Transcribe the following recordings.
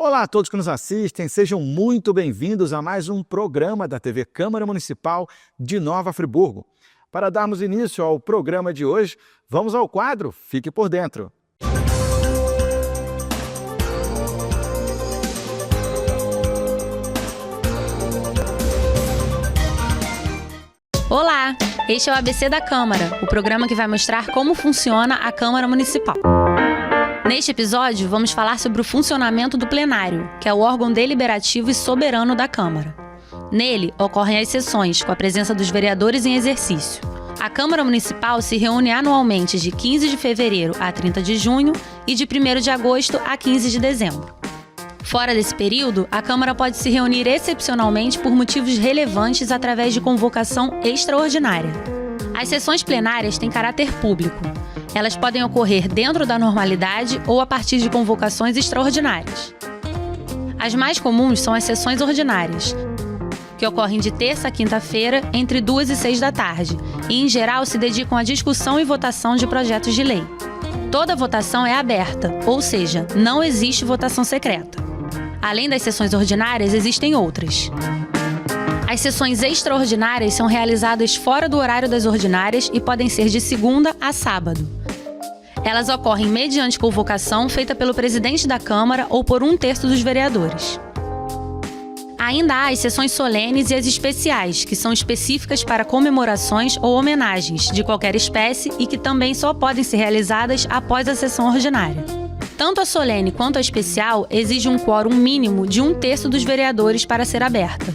Olá a todos que nos assistem, sejam muito bem-vindos a mais um programa da TV Câmara Municipal de Nova Friburgo. Para darmos início ao programa de hoje, vamos ao quadro Fique por Dentro. Olá, este é o ABC da Câmara, o programa que vai mostrar como funciona a Câmara Municipal. Neste episódio, vamos falar sobre o funcionamento do plenário, que é o órgão deliberativo e soberano da Câmara. Nele, ocorrem as sessões, com a presença dos vereadores em exercício. A Câmara Municipal se reúne anualmente de 15 de fevereiro a 30 de junho e de 1º de agosto a 15 de dezembro. Fora desse período, a Câmara pode se reunir excepcionalmente por motivos relevantes através de convocação extraordinária. As sessões plenárias têm caráter público. Elas podem ocorrer dentro da normalidade ou a partir de convocações extraordinárias. As mais comuns são as sessões ordinárias, que ocorrem de terça a quinta-feira, entre 2 e 6 da tarde, e em geral se dedicam à discussão e votação de projetos de lei. Toda votação é aberta, ou seja, não existe votação secreta. Além das sessões ordinárias, existem outras. As sessões extraordinárias são realizadas fora do horário das ordinárias e podem ser de segunda a sábado. Elas ocorrem mediante convocação feita pelo presidente da Câmara ou por 1/3 dos vereadores. Ainda há as sessões solenes e as especiais, que são específicas para comemorações ou homenagens de qualquer espécie e que também só podem ser realizadas após a sessão ordinária. Tanto a solene quanto a especial exige um quórum mínimo de 1/3 dos vereadores para ser aberta.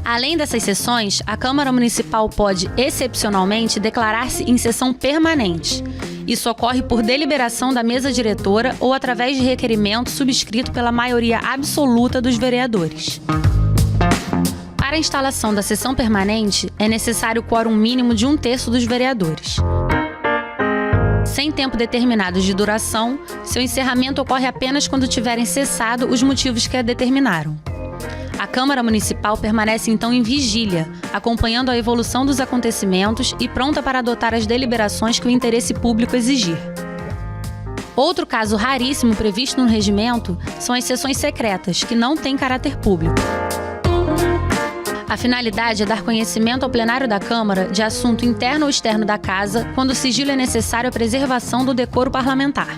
Além dessas sessões, a Câmara Municipal pode, excepcionalmente, declarar-se em sessão permanente. Isso ocorre por deliberação da mesa diretora ou através de requerimento subscrito pela maioria absoluta dos vereadores. Para a instalação da sessão permanente, é necessário o quórum mínimo de 1/3 dos vereadores. Sem tempo determinado de duração, seu encerramento ocorre apenas quando tiverem cessado os motivos que a determinaram. A Câmara Municipal permanece então em vigília, acompanhando a evolução dos acontecimentos e pronta para adotar as deliberações que o interesse público exigir. Outro caso raríssimo previsto no regimento são as sessões secretas, que não têm caráter público. A finalidade é dar conhecimento ao plenário da Câmara de assunto interno ou externo da Casa, quando o sigilo é necessário à preservação do decoro parlamentar.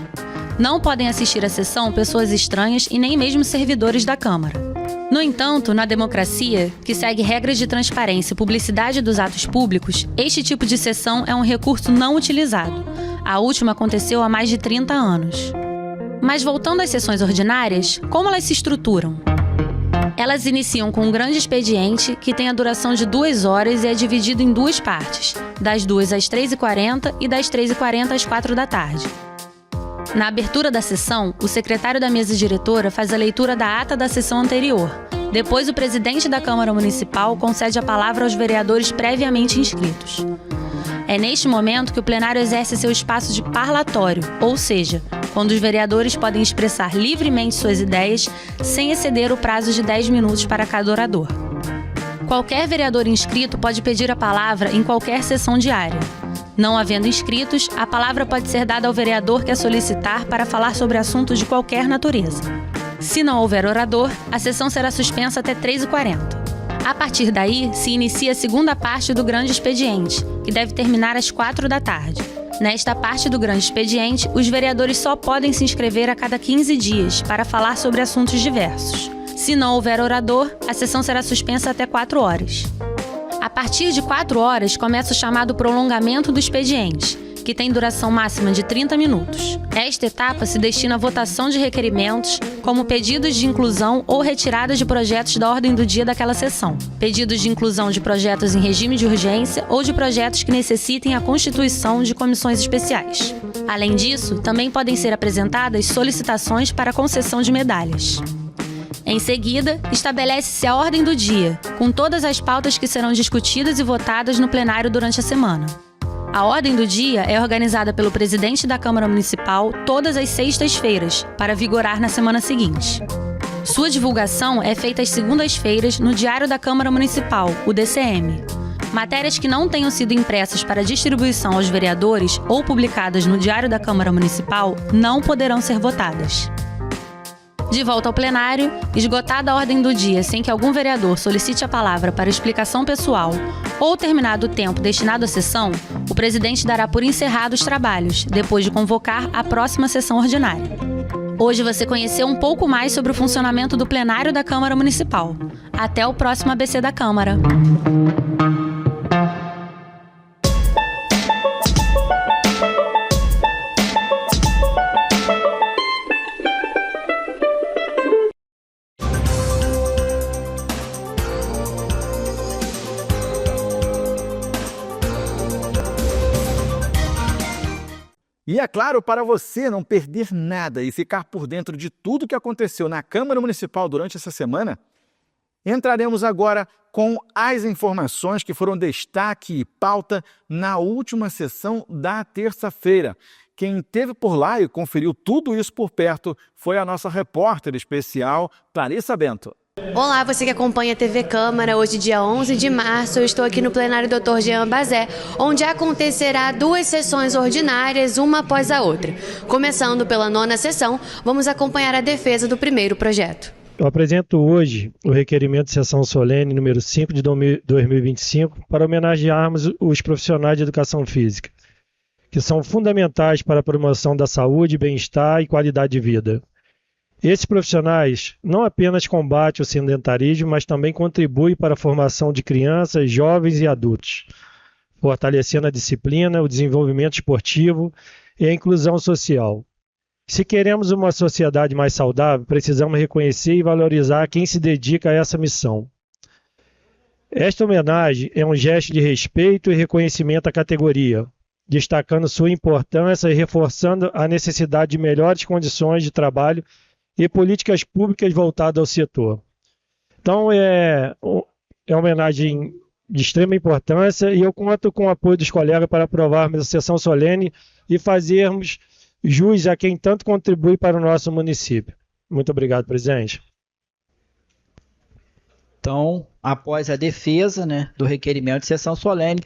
Não podem assistir à sessão pessoas estranhas e nem mesmo servidores da Câmara. No entanto, na democracia, que segue regras de transparência e publicidade dos atos públicos, este tipo de sessão é um recurso não utilizado. A última aconteceu há mais de 30 anos. Mas voltando às sessões ordinárias, como elas se estruturam? Elas iniciam com um grande expediente que tem a duração de 2 horas e é dividido em 2 partes, das 2 às 3h40 e das 3h40 às 4 da tarde. Na abertura da sessão, o secretário da mesa diretora faz a leitura da ata da sessão anterior. Depois, o presidente da Câmara Municipal concede a palavra aos vereadores previamente inscritos. É neste momento que o plenário exerce seu espaço de parlatório, ou seja, quando os vereadores podem expressar livremente suas ideias sem exceder o prazo de 10 minutos para cada orador. Qualquer vereador inscrito pode pedir a palavra em qualquer sessão diária. Não havendo inscritos, a palavra pode ser dada ao vereador que a solicitar para falar sobre assuntos de qualquer natureza. Se não houver orador, a sessão será suspensa até 3h40. A partir daí, se inicia a segunda parte do grande expediente, que deve terminar às 4 da tarde. Nesta parte do grande expediente, os vereadores só podem se inscrever a cada 15 dias para falar sobre assuntos diversos. Se não houver orador, a sessão será suspensa até 4 horas. A partir de 4 horas, começa o chamado prolongamento do expediente, que tem duração máxima de 30 minutos. Esta etapa se destina à votação de requerimentos, como pedidos de inclusão ou retiradas de projetos da ordem do dia daquela sessão, pedidos de inclusão de projetos em regime de urgência ou de projetos que necessitem a constituição de comissões especiais. Além disso, também podem ser apresentadas solicitações para concessão de medalhas. Em seguida, estabelece-se a ordem do dia, com todas as pautas que serão discutidas e votadas no plenário durante a semana. A ordem do dia é organizada pelo presidente da Câmara Municipal todas as sextas-feiras, para vigorar na semana seguinte. Sua divulgação é feita às segundas-feiras no Diário da Câmara Municipal, o DCM. Matérias que não tenham sido impressas para distribuição aos vereadores ou publicadas no Diário da Câmara Municipal não poderão ser votadas. De volta ao plenário, esgotada a ordem do dia sem que algum vereador solicite a palavra para explicação pessoal ou terminado o tempo destinado à sessão, o presidente dará por encerrados os trabalhos, depois de convocar a próxima sessão ordinária. Hoje você conheceu um pouco mais sobre o funcionamento do plenário da Câmara Municipal. Até o próximo ABC da Câmara. E é claro, para você não perder nada e ficar por dentro de tudo que aconteceu na Câmara Municipal durante essa semana, entraremos agora com as informações que foram destaque e pauta na última sessão da terça-feira. Quem esteve por lá e conferiu tudo isso por perto foi a nossa repórter especial, Clarissa Bento. Olá, você que acompanha a TV Câmara. Hoje, dia 11 de março, eu estou aqui no plenário Dr. Jean Bazé, onde acontecerá 2 sessões ordinárias, uma após a outra. Começando pela 9ª sessão, vamos acompanhar a defesa do primeiro projeto. Eu apresento hoje o requerimento de sessão solene número 5 de 2025 para homenagearmos os profissionais de educação física, que são fundamentais para a promoção da saúde, bem-estar e qualidade de vida. Esses profissionais não apenas combatem o sedentarismo, mas também contribuem para a formação de crianças, jovens e adultos, fortalecendo a disciplina, o desenvolvimento esportivo e a inclusão social. Se queremos uma sociedade mais saudável, precisamos reconhecer e valorizar quem se dedica a essa missão. Esta homenagem é um gesto de respeito e reconhecimento à categoria, destacando sua importância e reforçando a necessidade de melhores condições de trabalho e políticas públicas voltadas ao setor. Então, é uma homenagem de extrema importância e eu conto com o apoio dos colegas para aprovarmos a sessão solene e fazermos jus a quem tanto contribui para o nosso município. Muito obrigado, presidente. Então, após a defesa, do requerimento de sessão solene,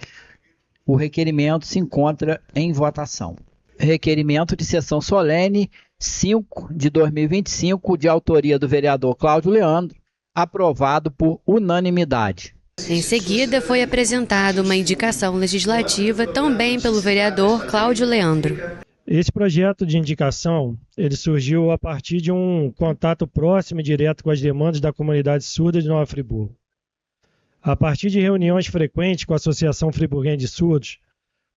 o requerimento se encontra em votação. Requerimento de sessão solene 5 de 2025, de autoria do vereador Cláudio Leandro, aprovado por unanimidade. Em seguida, foi apresentada uma indicação legislativa também pelo vereador Cláudio Leandro. Esse projeto de indicação ele surgiu a partir de um contato próximo e direto com as demandas da comunidade surda de Nova Friburgo. A partir de reuniões frequentes com a Associação Friburguense de Surdos,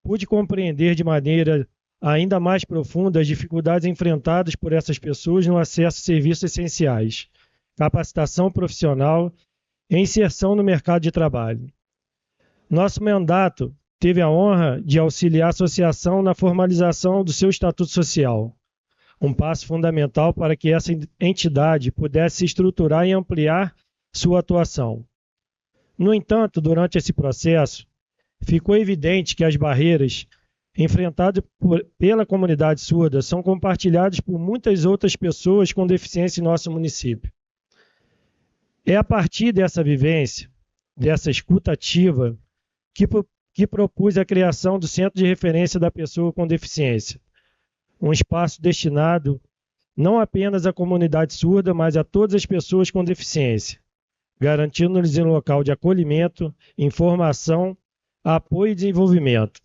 pude compreender de maneira ainda mais profunda as dificuldades enfrentadas por essas pessoas no acesso a serviços essenciais, capacitação profissional e inserção no mercado de trabalho. Nosso mandato teve a honra de auxiliar a associação na formalização do seu estatuto social, um passo fundamental para que essa entidade pudesse se estruturar e ampliar sua atuação. No entanto, durante esse processo, ficou evidente que as barreiras enfrentadas pela comunidade surda são compartilhadas por muitas outras pessoas com deficiência em nosso município. É a partir dessa vivência, dessa escuta ativa, que propus a criação do Centro de Referência da Pessoa com Deficiência, um espaço destinado não apenas à comunidade surda, mas a todas as pessoas com deficiência, garantindo-lhes um local de acolhimento, informação, apoio e desenvolvimento.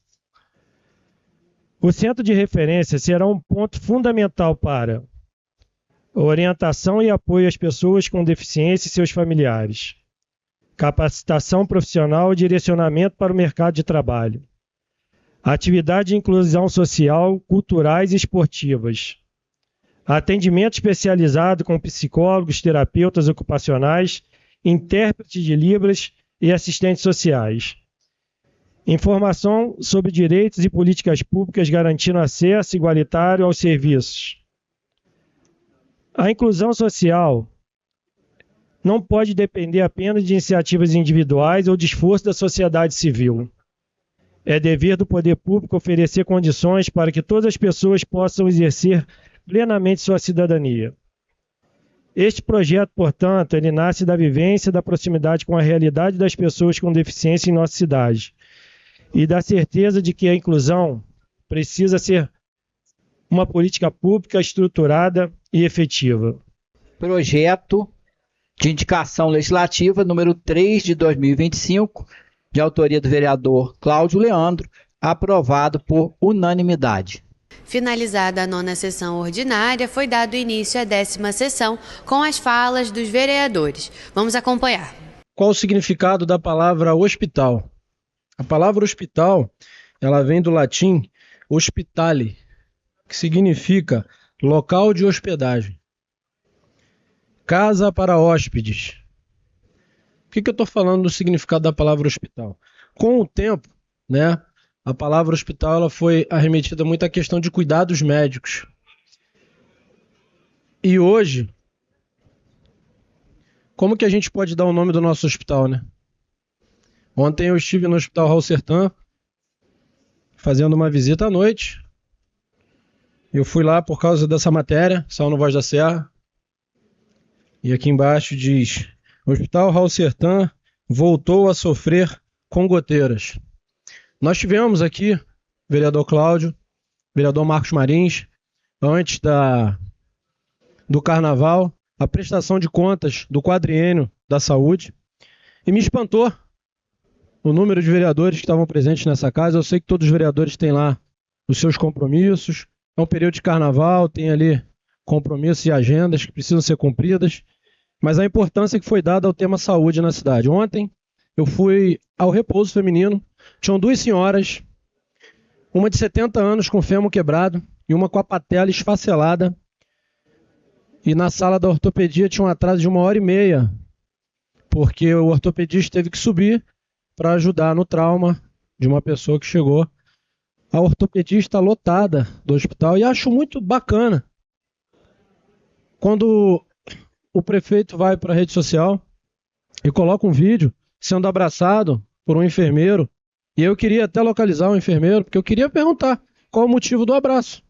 O Centro de Referência será um ponto fundamental para orientação e apoio às pessoas com deficiência e seus familiares, capacitação profissional e direcionamento para o mercado de trabalho, atividade de inclusão social, culturais e esportivas, atendimento especializado com psicólogos, terapeutas ocupacionais, intérpretes de Libras e assistentes sociais. Informação sobre direitos e políticas públicas garantindo acesso igualitário aos serviços. A inclusão social não pode depender apenas de iniciativas individuais ou de esforço da sociedade civil. É dever do poder público oferecer condições para que todas as pessoas possam exercer plenamente sua cidadania. Este projeto, portanto, ele nasce da vivência, da proximidade com a realidade das pessoas com deficiência em nossa cidade e da certeza de que a inclusão precisa ser uma política pública estruturada e efetiva. projeto de indicação legislativa número 3 de 2025, de autoria do vereador Cláudio Leandro, aprovado por unanimidade. Finalizada a 9ª sessão ordinária, foi dado início à 10ª sessão com as falas dos vereadores. Vamos acompanhar. Qual o significado da palavra hospital? A palavra hospital, ela vem do latim hospitale, que significa local de hospedagem. Casa para hóspedes. Por que eu estou falando do significado da palavra hospital? Com o tempo, né, a palavra hospital ela foi arremetida muito à questão de cuidados médicos. E hoje, como que a gente pode dar o nome do nosso hospital, né? Ontem eu estive no Hospital Raul Sertan, fazendo uma visita à noite. Eu fui lá por causa dessa matéria, saiu no Voz da Serra. E aqui embaixo diz: o Hospital Raul Sertan voltou a sofrer com goteiras. Nós tivemos aqui, vereador Cláudio, vereador Marcos Marins, antes do Carnaval, a prestação de contas do quadriênio da saúde, e me espantou o número de vereadores que estavam presentes nessa casa. Eu sei que todos os vereadores têm lá os seus compromissos, é um período de Carnaval, tem ali compromissos e agendas que precisam ser cumpridas, mas a importância que foi dada ao tema saúde na cidade. Ontem eu fui ao repouso feminino, tinham 2 senhoras, uma de 70 anos com fêmur quebrado e uma com a patela esfacelada, e na sala da ortopedia tinha um atraso de 1h30, porque o ortopedista teve que subir para ajudar no trauma de uma pessoa que chegou. A ortopedista lotada do hospital, e acho muito bacana quando o prefeito vai para a rede social e coloca um vídeo sendo abraçado por um enfermeiro, e eu queria até localizar o enfermeiro, porque eu queria perguntar qual o motivo do abraço,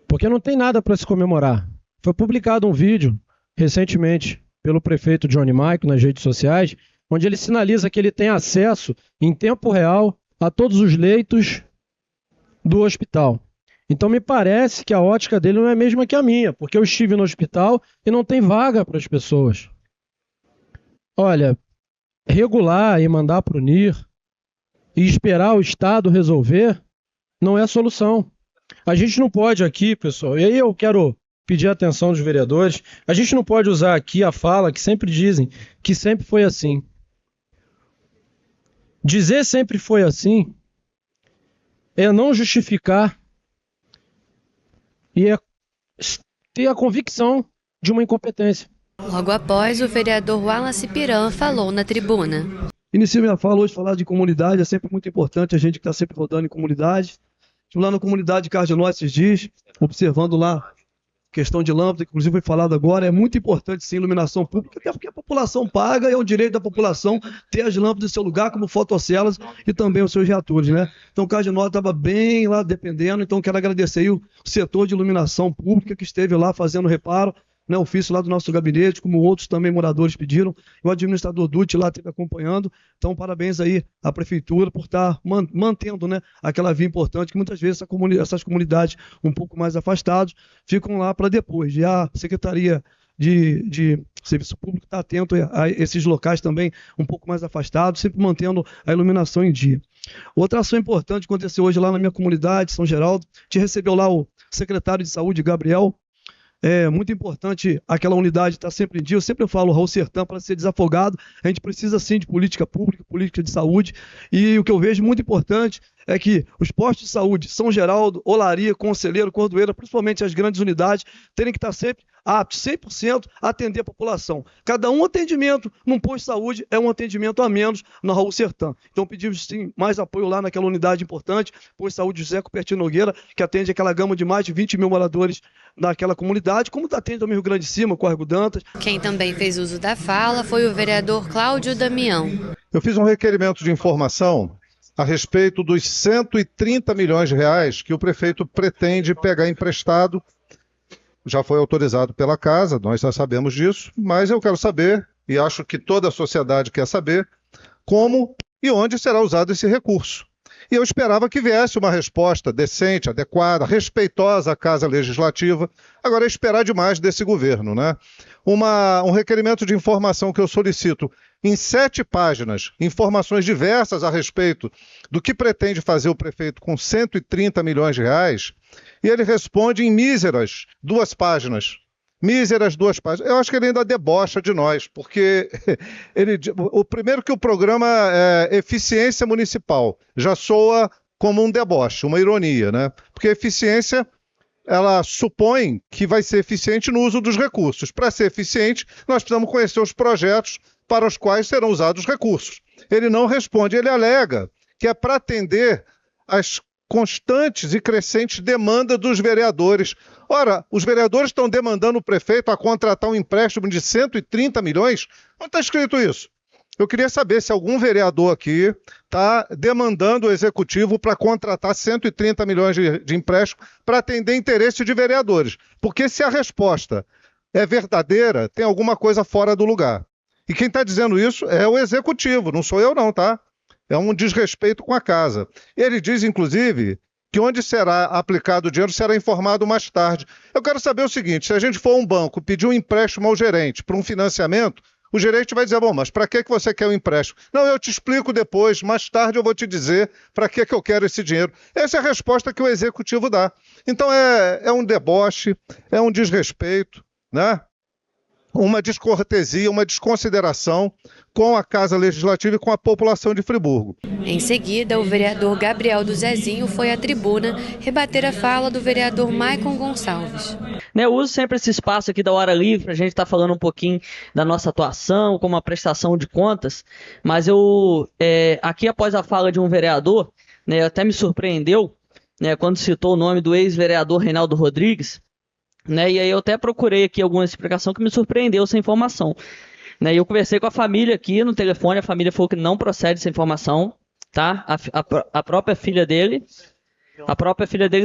porque não tem nada para se comemorar. Foi publicado um vídeo recentemente pelo prefeito Johnny Maico nas redes sociais, onde ele sinaliza que ele tem acesso em tempo real a todos os leitos do hospital. Então me parece que a ótica dele não é a mesma que a minha, porque eu estive no hospital e não tem vaga para as pessoas. Olha, regular e mandar para o NIR e esperar o Estado resolver não é a solução. A gente não pode aqui, pessoal, e aí eu quero pedir a atenção dos vereadores, a gente não pode usar aqui a fala que sempre dizem que sempre foi assim. Dizer sempre foi assim é não justificar e é ter a convicção de uma incompetência. Logo após, o vereador Wallace Piran falou na tribuna. Iniciei minha fala hoje, falar de comunidade, é sempre muito importante a gente que está sempre rodando em comunidade. Estive lá na comunidade de Cardinóis esses dias, observando lá questão de lâmpada, que inclusive foi falado agora, é muito importante sim iluminação pública, até porque a população paga e é um direito da população ter as lâmpadas em seu lugar, como fotocélulas e também os seus reatores, né? Então o Cardinóis estava bem lá dependendo, então quero agradecer aí o setor de iluminação pública que esteve lá fazendo reparo, né, ofício lá do nosso gabinete, como outros também moradores pediram, e o administrador Dutti lá esteve acompanhando. Então parabéns aí à prefeitura por estar mantendo, né, aquela via importante, que muitas vezes essas comunidades um pouco mais afastadas ficam lá para depois. E a Secretaria de Serviço Público está atento a esses locais também um pouco mais afastados, sempre mantendo a iluminação em dia. Outra ação importante que aconteceu hoje lá na minha comunidade, São Geraldo, te recebeu lá o secretário de Saúde, Gabriel. É muito importante aquela unidade estar sempre em dia. Eu sempre falo, Raul Sertan, para ser desafogado, a gente precisa sim de política pública, política de saúde, e o que eu vejo muito importante é que os postos de saúde, São Geraldo, Olaria, Conselheiro, Cordoeira, principalmente as grandes unidades, terem que estar sempre aptos, 100% a atender a população. Cada um atendimento num posto de saúde é um atendimento a menos na Raul Sertan. Então pedimos sim mais apoio lá naquela unidade importante, posto de saúde José Cupertino Nogueira, que atende aquela gama de mais de 20 mil moradores naquela comunidade, como atende também Rio Grande de Cima, Córrego Dantas. Quem também fez uso da fala foi o vereador Cláudio Damião. Eu fiz um requerimento de informação a respeito dos 130 milhões de reais que o prefeito pretende pegar emprestado. Já foi autorizado pela casa, nós já sabemos disso, mas eu quero saber, e acho que toda a sociedade quer saber, como e onde será usado esse recurso. E eu esperava que viesse uma resposta decente, adequada, respeitosa à Casa Legislativa. Agora, é esperar demais desse governo, né? Um requerimento de informação que eu solicito em 7 páginas, informações diversas a respeito do que pretende fazer o prefeito com 130 milhões de reais, e ele responde em míseras 2 páginas. Míseras 2 páginas. Eu acho que ele ainda debocha de nós, porque o primeiro que o programa é eficiência municipal já soa como um deboche, uma ironia, né? Porque eficiência, ela supõe que vai ser eficiente no uso dos recursos. Para ser eficiente, nós precisamos conhecer os projetos para os quais serão usados os recursos. Ele não responde, ele alega que é para atender às constantes e crescentes demandas dos vereadores. Ora, os vereadores estão demandando o prefeito a contratar um empréstimo de 130 milhões? Onde está escrito isso? Eu queria saber se algum vereador aqui está demandando o executivo para contratar 130 milhões de empréstimo para atender interesse de vereadores. Porque se a resposta é verdadeira, tem alguma coisa fora do lugar. E quem está dizendo isso é o executivo, não sou eu não, tá? É um desrespeito com a casa. Ele diz, inclusive, que onde será aplicado o dinheiro será informado mais tarde. Eu quero saber o seguinte, se a gente for a um banco pedir um empréstimo ao gerente para um financiamento, o gerente vai dizer, bom, mas para que você quer o empréstimo? Não, eu te explico depois, mais tarde eu vou te dizer para que eu quero esse dinheiro. Essa é a resposta que o executivo dá. Então é um deboche, é um desrespeito, né? Uma descortesia, uma desconsideração com a Casa Legislativa e com a população de Friburgo. Em seguida, o vereador Gabriel do Zezinho foi à tribuna rebater a fala do vereador Maicon Gonçalves. Eu uso sempre esse espaço aqui da Hora Livre para a gente estar falando um pouquinho da nossa atuação, como a prestação de contas, mas aqui após a fala de um vereador, até me surpreendeu, quando citou o nome do ex-vereador Reinaldo Rodrigues, e aí eu até procurei aqui alguma explicação que me surpreendeu essa informação. E eu conversei com a família aqui no telefone, a família falou que não procede essa informação, tá? A própria filha dele,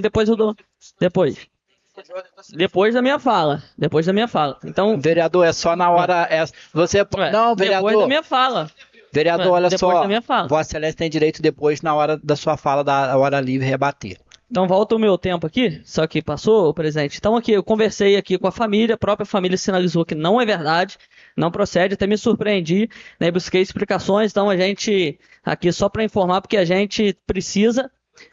depois eu dou, depois da minha fala, Então, vereador, é só na hora, não, vereador. Depois da minha fala. Vereador, olha só, da minha fala. Vossa Excelência tem direito depois, na hora da sua fala da Hora Livre, rebater. Então volta o meu tempo aqui, só que passou, presidente. Então aqui eu conversei aqui com a família, a própria família sinalizou que não é verdade, não procede, até me surpreendi, busquei explicações. Então a gente, aqui só para informar, porque a gente precisa,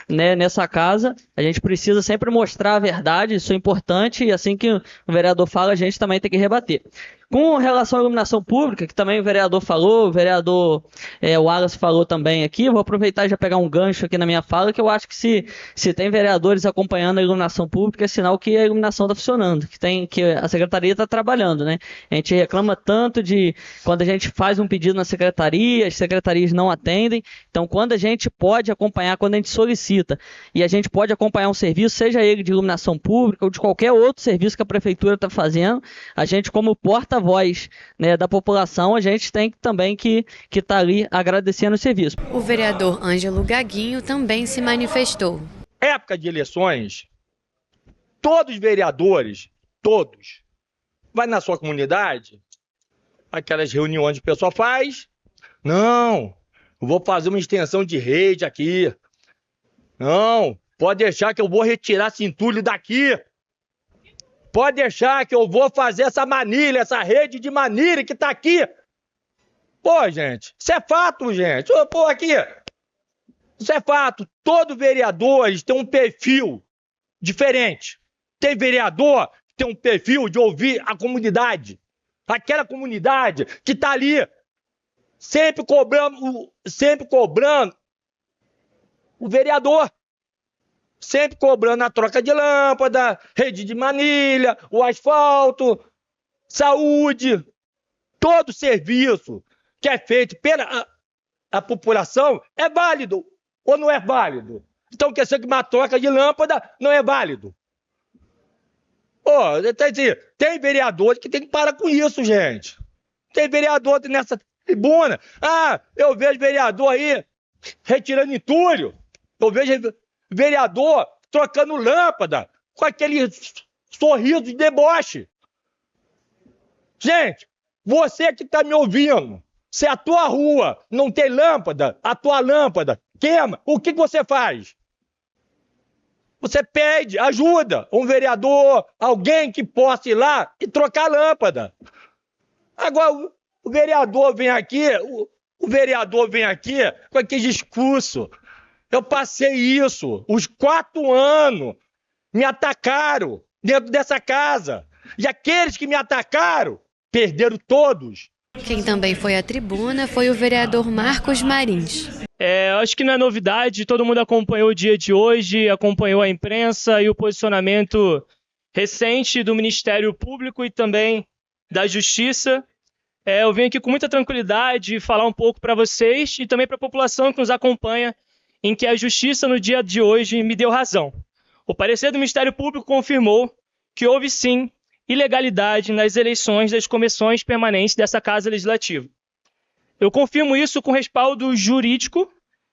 nessa casa, a gente precisa sempre mostrar a verdade, isso é importante, e assim que o vereador fala, a gente também tem que rebater. Com relação à iluminação pública, que também o vereador falou, o vereador Wallace falou também aqui, eu vou aproveitar e já pegar um gancho aqui na minha fala, que eu acho que se tem vereadores acompanhando a iluminação pública, é sinal que a iluminação está funcionando, que a secretaria está trabalhando, né? A gente reclama tanto de quando a gente faz um pedido na secretaria, as secretarias não atendem, então quando a gente pode acompanhar, quando a gente solicita, e a gente pode acompanhar um serviço, seja ele de iluminação pública ou de qualquer outro serviço que a prefeitura está fazendo, a gente como porta-voz da população, a gente tem também que estar ali agradecendo o serviço. O vereador Ângelo Gaguinho também se manifestou. Época de eleições, todos os vereadores, todos, vai na sua comunidade, aquelas reuniões que o pessoal faz, não, eu vou fazer uma extensão de rede aqui, não, pode deixar que eu vou retirar esse entulho daqui. Pode deixar que eu vou fazer essa manilha, essa rede de manilha que tá aqui. Pô, gente, isso é fato, gente. Pô, aqui, isso é fato. Todo vereador tem um perfil diferente. Tem vereador que tem um perfil de ouvir a comunidade. Aquela comunidade que tá ali sempre cobrando o vereador. Sempre cobrando a troca de lâmpada, rede de manilha, o asfalto, saúde. Todo serviço que é feito pela a população é válido ou não é válido? Então quer dizer que uma troca de lâmpada não é válido? Tem vereador que tem que parar com isso, gente. Tem vereador nessa tribuna. Eu vejo vereador aí retirando entulho. Eu vejo vereador trocando lâmpada com aquele sorriso de deboche. Gente, você que está me ouvindo, Se a tua rua não tem lâmpada, a tua lâmpada queima, o que você faz? Você pede ajuda, um vereador, alguém que possa ir lá e trocar a lâmpada. Agora, o vereador vem aqui, o vereador vem aqui com aquele discurso. Eu passei isso, os 4 anos me atacaram dentro dessa casa. E aqueles que me atacaram, perderam todos. Quem também foi à tribuna foi o vereador Marcos Marins. Acho que não é novidade, todo mundo acompanhou o dia de hoje, acompanhou a imprensa e o posicionamento recente do Ministério Público e também da Justiça. Eu venho aqui com muita tranquilidade falar um pouco para vocês e também para a população que nos acompanha, em que a Justiça no dia de hoje me deu razão. O parecer do Ministério Público confirmou que houve sim ilegalidade nas eleições das comissões permanentes dessa Casa Legislativa. Eu confirmo isso com respaldo jurídico.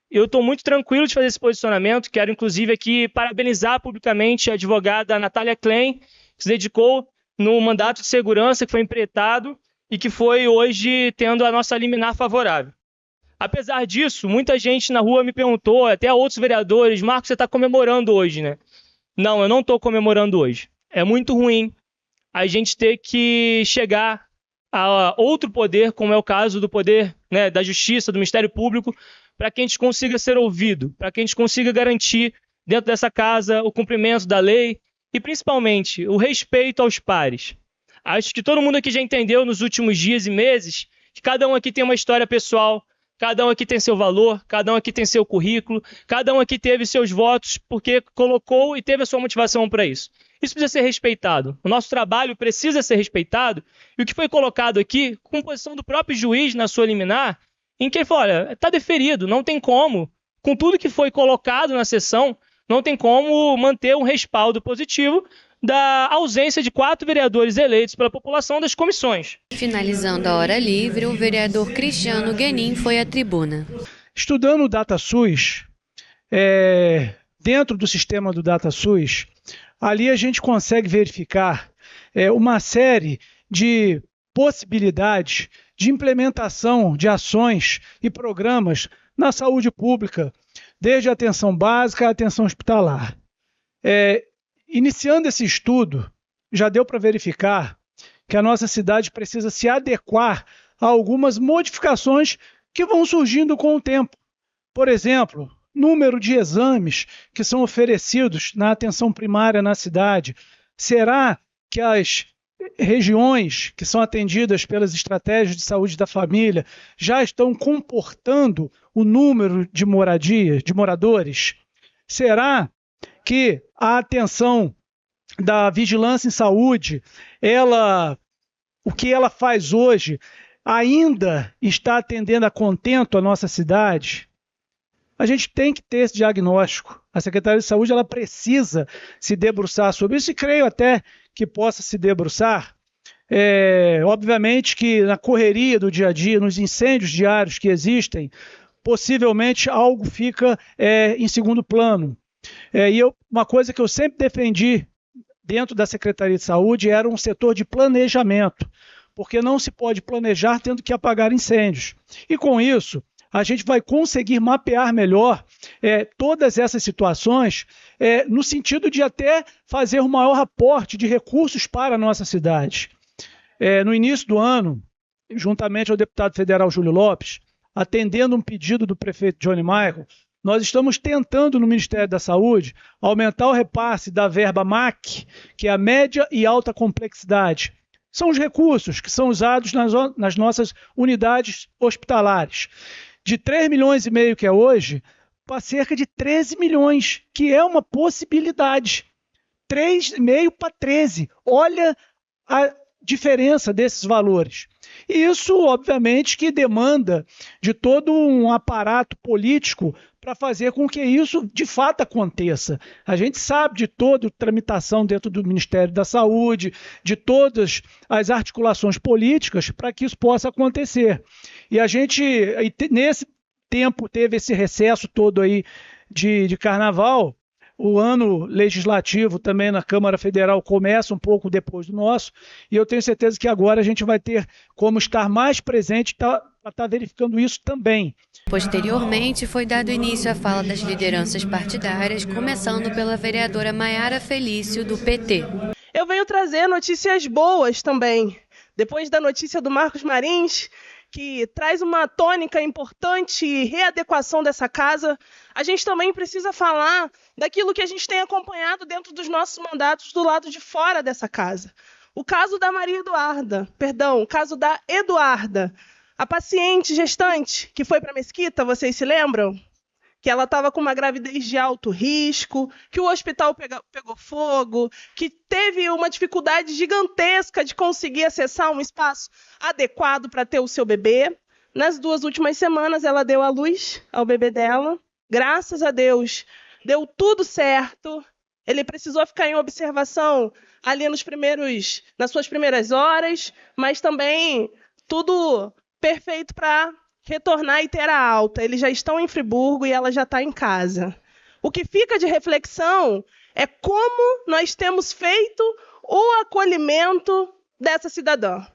Eu estou muito tranquilo de fazer esse posicionamento. Quero, inclusive, aqui parabenizar publicamente a advogada Natália Klein, que se dedicou no mandato de segurança que foi empreitado e que foi hoje tendo a nossa liminar favorável. Apesar disso, muita gente na rua me perguntou, até outros vereadores, Marcos, você está comemorando hoje, né? Não, eu não estou comemorando hoje. É muito ruim a gente ter que chegar a outro poder, como é o caso do poder, né, da Justiça, do Ministério Público, para que a gente consiga ser ouvido, para que a gente consiga garantir dentro dessa casa o cumprimento da lei e, principalmente, o respeito aos pares. Acho que todo mundo aqui já entendeu nos últimos dias e meses que cada um aqui tem uma história pessoal, cada um aqui tem seu valor, cada um aqui tem seu currículo, cada um aqui teve seus votos porque colocou e teve a sua motivação para isso. Isso precisa ser respeitado. O nosso trabalho precisa ser respeitado. E o que foi colocado aqui, com posição do próprio juiz na sua liminar, em que ele falou, olha, está deferido, não tem como. Com tudo que foi colocado na sessão, não tem como manter um respaldo positivo da ausência de 4 vereadores eleitos pela população das comissões. Finalizando a hora livre, o vereador Cristiano Guenin foi à tribuna. Estudando o DataSUS, dentro do sistema do DataSUS, ali a gente consegue verificar uma série de possibilidades de implementação de ações e programas na saúde pública, desde a atenção básica à atenção hospitalar. Iniciando esse estudo, já deu para verificar que a nossa cidade precisa se adequar a algumas modificações que vão surgindo com o tempo. Por exemplo, número de exames que são oferecidos na atenção primária na cidade. Será que as regiões que são atendidas pelas estratégias de saúde da família já estão comportando o número de moradores? Será que a atenção da vigilância em saúde, o que ela faz hoje, ainda está atendendo a contento a nossa cidade? A gente tem que ter esse diagnóstico. A Secretaria de Saúde ela precisa se debruçar sobre isso e creio até que possa se debruçar. Obviamente que na correria do dia a dia, nos incêndios diários que existem, possivelmente algo fica em segundo plano. Uma coisa que eu sempre defendi dentro da Secretaria de Saúde era um setor de planejamento, porque não se pode planejar tendo que apagar incêndios. E com isso, a gente vai conseguir mapear melhor todas essas situações no sentido de até fazer um maior aporte de recursos para a nossa cidade. No início do ano, juntamente ao deputado federal Júlio Lopes, atendendo um pedido do prefeito Johnny Michael, nós estamos tentando no Ministério da Saúde aumentar o repasse da verba MAC, que é a média e alta complexidade. São os recursos que são usados nas nossas unidades hospitalares. De 3,5 milhões que é hoje, para cerca de 13 milhões, que é uma possibilidade. 3,5 para 13. Olha a diferença desses valores. E isso, obviamente, que demanda de todo um aparato político para fazer com que isso, de fato, aconteça. A gente sabe de toda a tramitação dentro do Ministério da Saúde, de todas as articulações políticas para que isso possa acontecer. E a gente, nesse tempo, teve esse recesso todo aí de carnaval. O ano legislativo também na Câmara Federal começa um pouco depois do nosso, e eu tenho certeza que agora a gente vai ter como estar mais presente, estar verificando isso também. Posteriormente, foi dado início à fala das lideranças partidárias, começando pela vereadora Maiara Felício, do PT. Eu venho trazer notícias boas também. Depois da notícia do Marcos Marins, que traz uma tônica importante e readequação dessa casa, a gente também precisa falar daquilo que a gente tem acompanhado dentro dos nossos mandatos do lado de fora dessa casa. O caso da o caso da Eduarda, a paciente gestante que foi para a Mesquita, vocês se lembram? Que ela estava com uma gravidez de alto risco, que o hospital pegou fogo, que teve uma dificuldade gigantesca de conseguir acessar um espaço adequado para ter o seu bebê. Nas 2 últimas semanas, ela deu à luz ao bebê dela. Graças a Deus, deu tudo certo. Ele precisou ficar em observação ali nas suas primeiras horas, mas também tudo perfeito para retornar e ter a alta. Eles já estão em Friburgo e ela já está em casa. O que fica de reflexão é como nós temos feito o acolhimento dessa cidadã.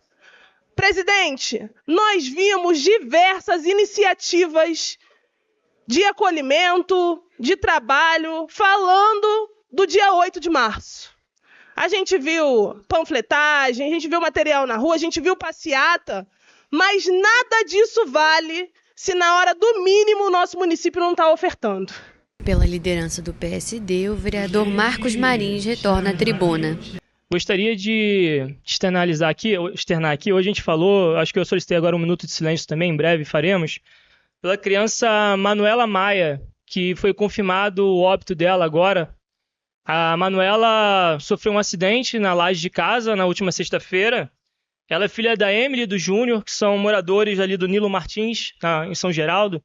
Presidente, nós vimos diversas iniciativas de acolhimento, de trabalho, falando do dia 8 de março. A gente viu panfletagem, a gente viu material na rua, a gente viu passeata, mas nada disso vale se na hora do mínimo o nosso município não está ofertando. Pela liderança do PSD, o vereador Marcos Marins retorna à tribuna. Gostaria de externar aqui, hoje a gente falou, acho que eu solicitei agora um minuto de silêncio também, em breve faremos, pela criança Manuela Maia, que foi confirmado o óbito dela agora. A Manuela sofreu um acidente na laje de casa na última sexta-feira. Ela é filha da Emily e do Júnior, que são moradores ali do Nilo Martins, em São Geraldo.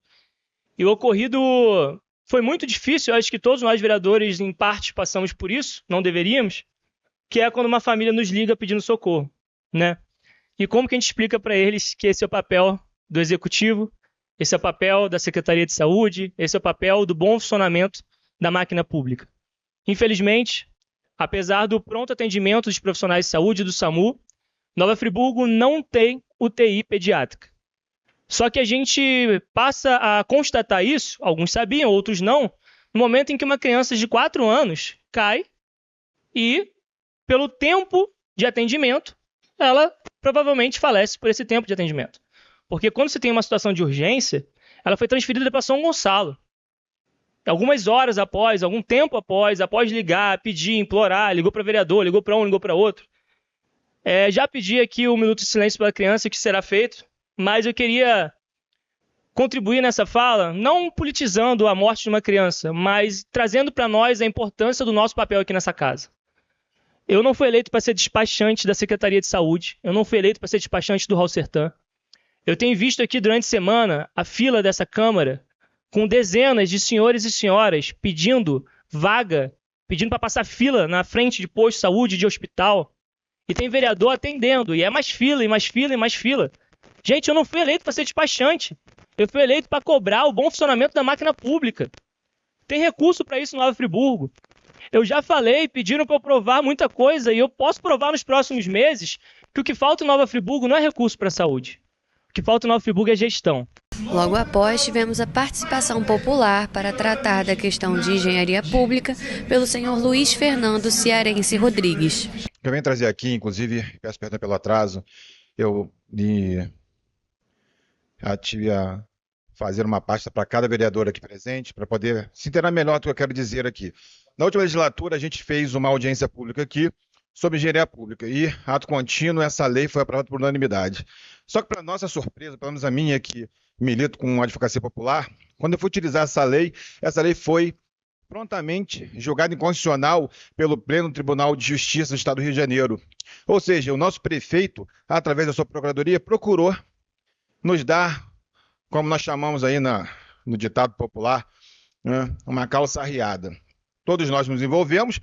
E o ocorrido foi muito difícil, eu acho que todos nós vereadores, em parte, passamos por isso, não deveríamos, que é quando uma família nos liga pedindo socorro, né? E como que a gente explica para eles que esse é o papel do Executivo, esse é o papel da Secretaria de Saúde, esse é o papel do bom funcionamento da máquina pública. Infelizmente, apesar do pronto atendimento dos profissionais de saúde do SAMU, Nova Friburgo não tem UTI pediátrica. Só que a gente passa a constatar isso, alguns sabiam, outros não, no momento em que uma criança de 4 anos cai e, pelo tempo de atendimento, ela provavelmente falece por esse tempo de atendimento. Porque quando você tem uma situação de urgência, ela foi transferida para São Gonçalo. Algumas horas após, algum tempo após ligar, pedir, implorar, ligou para vereador, ligou para um, ligou para outro. Já pedi aqui o minuto de silêncio pela criança, que será feito, mas eu queria contribuir nessa fala, não politizando a morte de uma criança, mas trazendo para nós a importância do nosso papel aqui nessa casa. Eu não fui eleito para ser despachante da Secretaria de Saúde, eu não fui eleito para ser despachante do Raul Sertã. Eu tenho visto aqui durante a semana a fila dessa Câmara com dezenas de senhores e senhoras pedindo vaga, pedindo para passar fila na frente de posto de saúde, de hospital. E tem vereador atendendo, e é mais fila, e mais fila, e mais fila. Gente, eu não fui eleito para ser despachante. Eu fui eleito para cobrar o bom funcionamento da máquina pública. Tem recurso para isso no Nova Friburgo. Eu já falei, pediram para eu provar muita coisa, e eu posso provar nos próximos meses que o que falta em Nova Friburgo não é recurso para a saúde. O que falta em Nova Friburgo é gestão. Logo após, tivemos a participação popular para tratar da questão de engenharia pública pelo senhor Luiz Fernando Cearense Rodrigues. Eu venho trazer aqui, inclusive, peço perdão pelo atraso, eu tive a fazer uma pasta para cada vereador aqui presente, para poder se inteirar melhor do que eu quero dizer aqui. Na última legislatura, a gente fez uma audiência pública aqui sobre engenharia pública e, ato contínuo, essa lei foi aprovada por unanimidade. Só que, para nossa surpresa, pelo menos a minha que milito com a advocacia popular, quando eu fui utilizar essa lei foi prontamente julgada inconstitucional pelo Pleno Tribunal de Justiça do Estado do Rio de Janeiro. Ou seja, o nosso prefeito, através da sua procuradoria, procurou nos dar, como nós chamamos aí no ditado popular, né, uma calça arriada. Todos nós nos desenvolvemos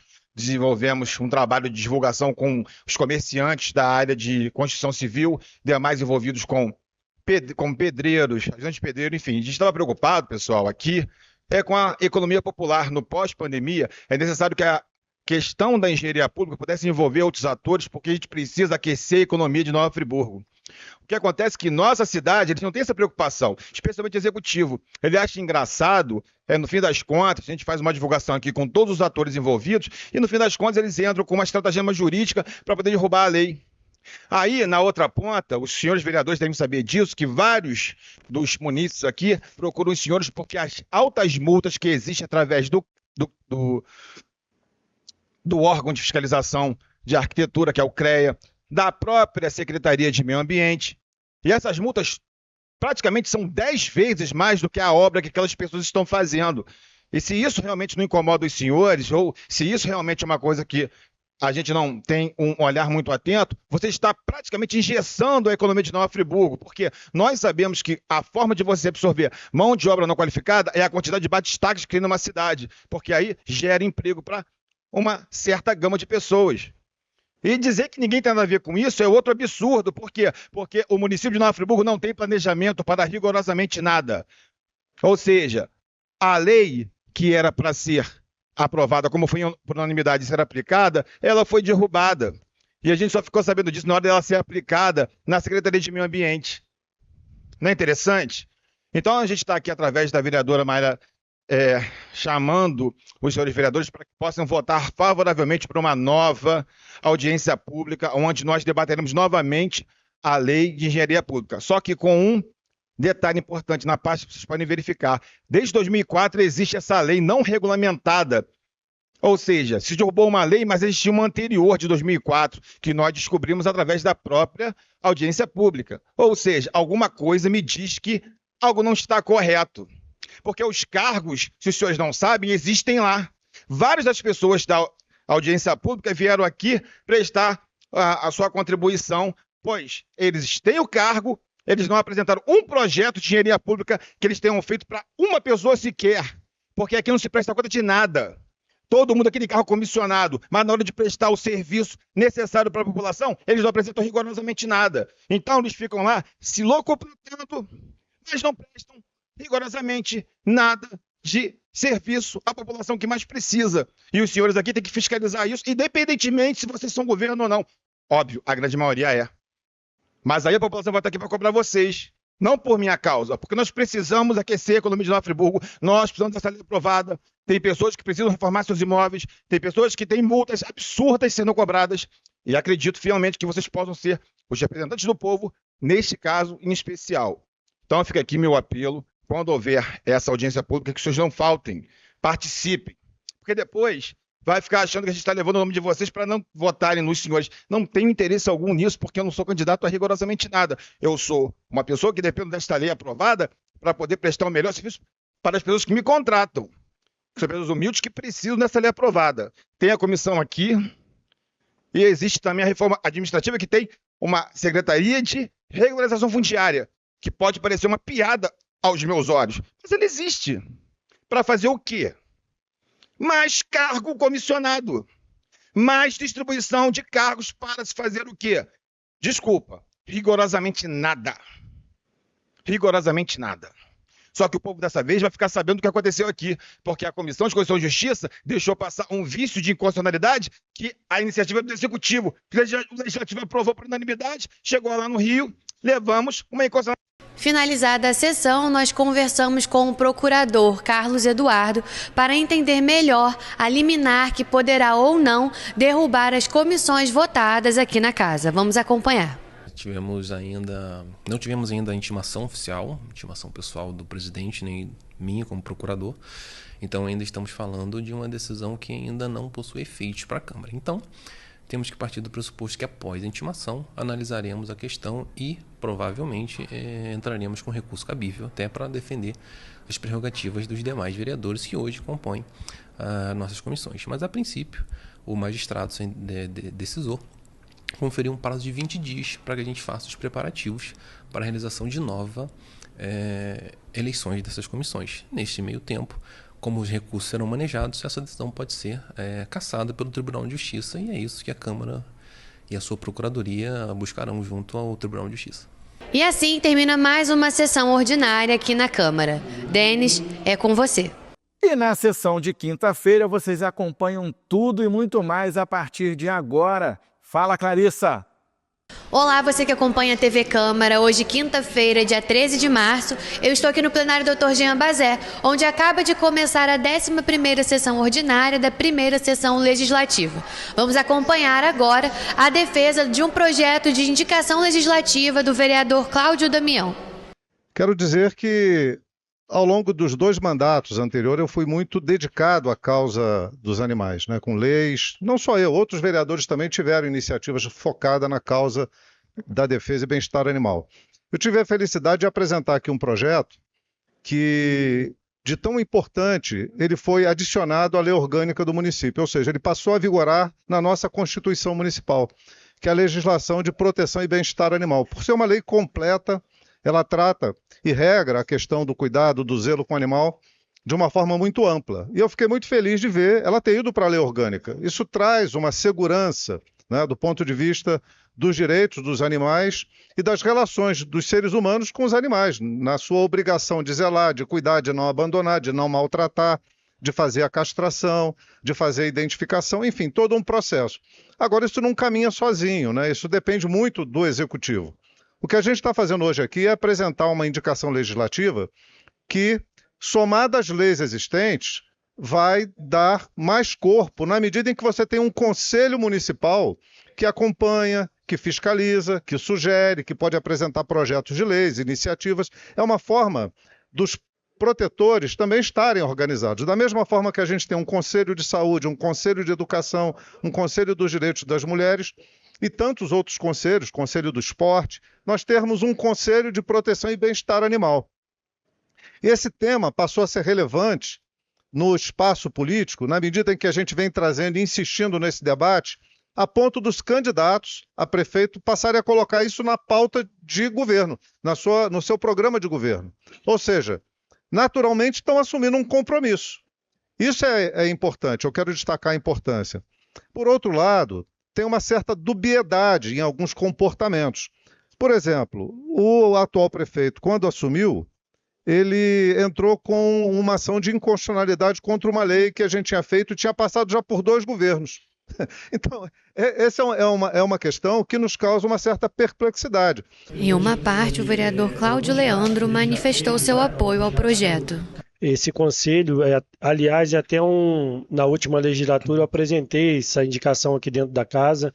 um trabalho de divulgação com os comerciantes da área de construção civil, demais envolvidos com pedreiros, ajudantes de pedreiro, enfim. A gente estava preocupado, pessoal, aqui, com a economia popular. No pós-pandemia, é necessário que a questão da engenharia pública pudesse envolver outros atores, porque a gente precisa aquecer a economia de Nova Friburgo. O que acontece é que nossa cidade, eles não têm essa preocupação, especialmente o executivo. Ele acha engraçado, no fim das contas, a gente faz uma divulgação aqui com todos os atores envolvidos, e no fim das contas eles entram com uma estratagema jurídica para poder derrubar a lei. Aí, na outra ponta, os senhores vereadores devem saber disso, que vários dos munícipes aqui procuram os senhores porque as altas multas que existem através do órgão de fiscalização de arquitetura, que é o CREA, da própria Secretaria de Meio Ambiente. E essas multas praticamente são 10 vezes mais do que a obra que aquelas pessoas estão fazendo. E se isso realmente não incomoda os senhores, ou se isso realmente é uma coisa que a gente não tem um olhar muito atento, você está praticamente engessando a economia de Nova Friburgo, porque nós sabemos que a forma de você absorver mão de obra não qualificada é a quantidade de bate-estacas que cria numa cidade, porque aí gera emprego para uma certa gama de pessoas. E dizer que ninguém tem nada a ver com isso é outro absurdo. Por quê? Porque o município de Nova Friburgo não tem planejamento para rigorosamente nada. Ou seja, a lei que era para ser aprovada, como foi por unanimidade ser aplicada, ela foi derrubada. E a gente só ficou sabendo disso na hora dela ser aplicada na Secretaria de Meio Ambiente. Não é interessante? Então a gente está aqui através da vereadora Mayra chamando os senhores vereadores para que possam votar favoravelmente para uma nova audiência pública, onde nós debateremos novamente a lei de engenharia pública. Só que com um detalhe importante na parte que vocês podem verificar. Desde 2004 existe essa lei não regulamentada. Ou seja, se derrubou uma lei, mas existia uma anterior de 2004, que nós descobrimos através da própria audiência pública. Ou seja, alguma coisa me diz que algo não está correto. Porque os cargos, se os senhores não sabem, existem lá. Várias das pessoas da audiência pública vieram aqui prestar a sua contribuição, pois eles têm o cargo, eles não apresentaram um projeto de engenharia pública que eles tenham feito para uma pessoa sequer, porque aqui não se presta conta de nada. Todo mundo aqui de carro comissionado, mas na hora de prestar o serviço necessário para a população, eles não apresentam rigorosamente nada. Então eles ficam lá se locupletando, mas não prestam rigorosamente nada de serviço à população que mais precisa. E os senhores aqui têm que fiscalizar isso, independentemente se vocês são governo ou não. Óbvio, a grande maioria é. Mas aí a população vai estar aqui para cobrar vocês. Não por minha causa, porque nós precisamos aquecer a economia de Nova Friburgo, nós precisamos dessa lei aprovada. Tem pessoas que precisam reformar seus imóveis, tem pessoas que têm multas absurdas sendo cobradas. E acredito fielmente que vocês possam ser os representantes do povo, neste caso em especial. Então fica aqui meu apelo. Quando houver essa audiência pública, que vocês não faltem, participem. Porque depois vai ficar achando que a gente está levando o nome de vocês para não votarem nos senhores. Não tenho interesse algum nisso, porque eu não sou candidato a rigorosamente nada. Eu sou uma pessoa que depende desta lei aprovada para poder prestar o melhor serviço para as pessoas que me contratam. São pessoas humildes que precisam dessa lei aprovada. Tem a comissão aqui e existe também a reforma administrativa que tem uma secretaria de regularização fundiária, que pode parecer uma piada aos meus olhos, mas ele existe. Para fazer o quê? Mais cargo comissionado. Mais distribuição de cargos para se fazer o quê? Desculpa, rigorosamente nada. Rigorosamente nada. Só que o povo dessa vez vai ficar sabendo o que aconteceu aqui, porque a Comissão de Constituição e Justiça deixou passar um vício de inconstitucionalidade que a iniciativa do Executivo, que o Legislativo aprovou por unanimidade, chegou lá no Rio, levamos uma inconstitucionalidade. Finalizada a sessão, nós conversamos com o procurador Carlos Eduardo para entender melhor a liminar que poderá ou não derrubar as comissões votadas aqui na casa. Vamos acompanhar. Não tivemos ainda a intimação oficial, intimação pessoal do presidente, nem minha como procurador. Então ainda estamos falando de uma decisão que ainda não possui efeitos para a Câmara. Então temos que partir do pressuposto que após a intimação analisaremos a questão e provavelmente entraremos com recurso cabível até para defender as prerrogativas dos demais vereadores que hoje compõem nossas comissões. Mas a princípio o magistrado decisor conferiu um prazo de 20 dias para que a gente faça os preparativos para a realização de nova eleições dessas comissões. Neste meio tempo, como os recursos serão manejados, essa decisão pode ser cassada pelo Tribunal de Justiça, e é isso que a Câmara e a sua Procuradoria buscarão junto ao Tribunal de Justiça. E assim termina mais uma sessão ordinária aqui na Câmara. Denis, é com você. E na sessão de quinta-feira vocês acompanham tudo e muito mais a partir de agora. Fala, Clarissa! Olá, você que acompanha a TV Câmara. Hoje, quinta-feira, dia 13 de março, eu estou aqui no plenário Dr. Jean Bazé, onde acaba de começar a 11ª sessão ordinária da primeira sessão legislativa. Vamos acompanhar agora a defesa de um projeto de indicação legislativa do vereador Cláudio Damião. Quero dizer que, ao longo dos 2 mandatos anteriores, eu fui muito dedicado à causa dos animais, né, com leis. Não só eu, outros vereadores também tiveram iniciativas focadas na causa da defesa e bem-estar animal. Eu tive a felicidade de apresentar aqui um projeto que, de tão importante, ele foi adicionado à lei orgânica do município, ou seja, ele passou a vigorar na nossa Constituição Municipal, que é a legislação de proteção e bem-estar animal. Por ser uma lei completa, ela trata e regra a questão do cuidado, do zelo com o animal de uma forma muito ampla. E eu fiquei muito feliz de ver ela ter ido para a lei orgânica. Isso traz uma segurança, né, do ponto de vista dos direitos dos animais e das relações dos seres humanos com os animais, na sua obrigação de zelar, de cuidar, de não abandonar, de não maltratar, de fazer a castração, de fazer a identificação, enfim, todo um processo. Agora, isso não caminha sozinho, né? Isso depende muito do executivo. O que a gente está fazendo hoje aqui é apresentar uma indicação legislativa que, somada às leis existentes, vai dar mais corpo na medida em que você tem um conselho municipal que acompanha, que fiscaliza, que sugere, que pode apresentar projetos de leis, iniciativas. É uma forma dos protetores também estarem organizados. Da mesma forma que a gente tem um conselho de saúde, um conselho de educação, um conselho dos direitos das mulheres, e tantos outros conselhos, conselho do esporte, nós temos um conselho de proteção e bem-estar animal. E esse tema passou a ser relevante no espaço político, na medida em que a gente vem trazendo e insistindo nesse debate, a ponto dos candidatos a prefeito passarem a colocar isso na pauta de governo, no seu programa de governo. Ou seja, naturalmente estão assumindo um compromisso. Isso é importante, eu quero destacar a importância. Por outro lado, tem uma certa dubiedade em alguns comportamentos. Por exemplo, o atual prefeito, quando assumiu, ele entrou com uma ação de inconstitucionalidade contra uma lei que a gente tinha feito e tinha passado já por 2 governos. Então, essa é uma questão que nos causa uma certa perplexidade. Em uma parte, o vereador Cláudio Leandro manifestou seu apoio ao projeto. Esse conselho, aliás, até na última legislatura eu apresentei essa indicação aqui dentro da casa.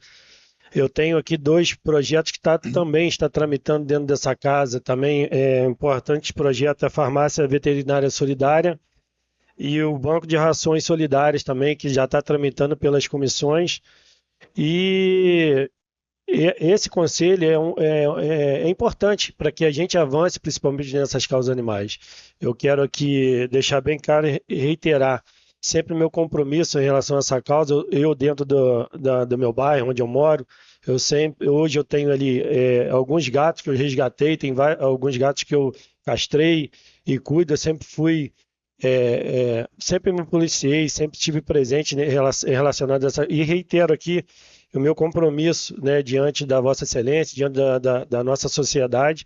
Eu tenho aqui 2 projetos que também está tramitando dentro dessa casa. Também é importante projeto a Farmácia Veterinária Solidária e o Banco de Rações Solidárias também, que já está tramitando pelas comissões. E esse conselho é importante para que a gente avance, principalmente nessas causas animais. Eu quero aqui deixar bem claro e reiterar sempre o meu compromisso em relação a essa causa. Eu dentro do meu bairro, onde eu moro, hoje eu tenho ali alguns gatos que eu resgatei, tem alguns gatos que eu castrei e cuido. Eu sempre fui, sempre me policiei, sempre estive presente relacionado a essa. E reitero aqui o meu compromisso, né, diante da Vossa Excelência, diante da nossa sociedade.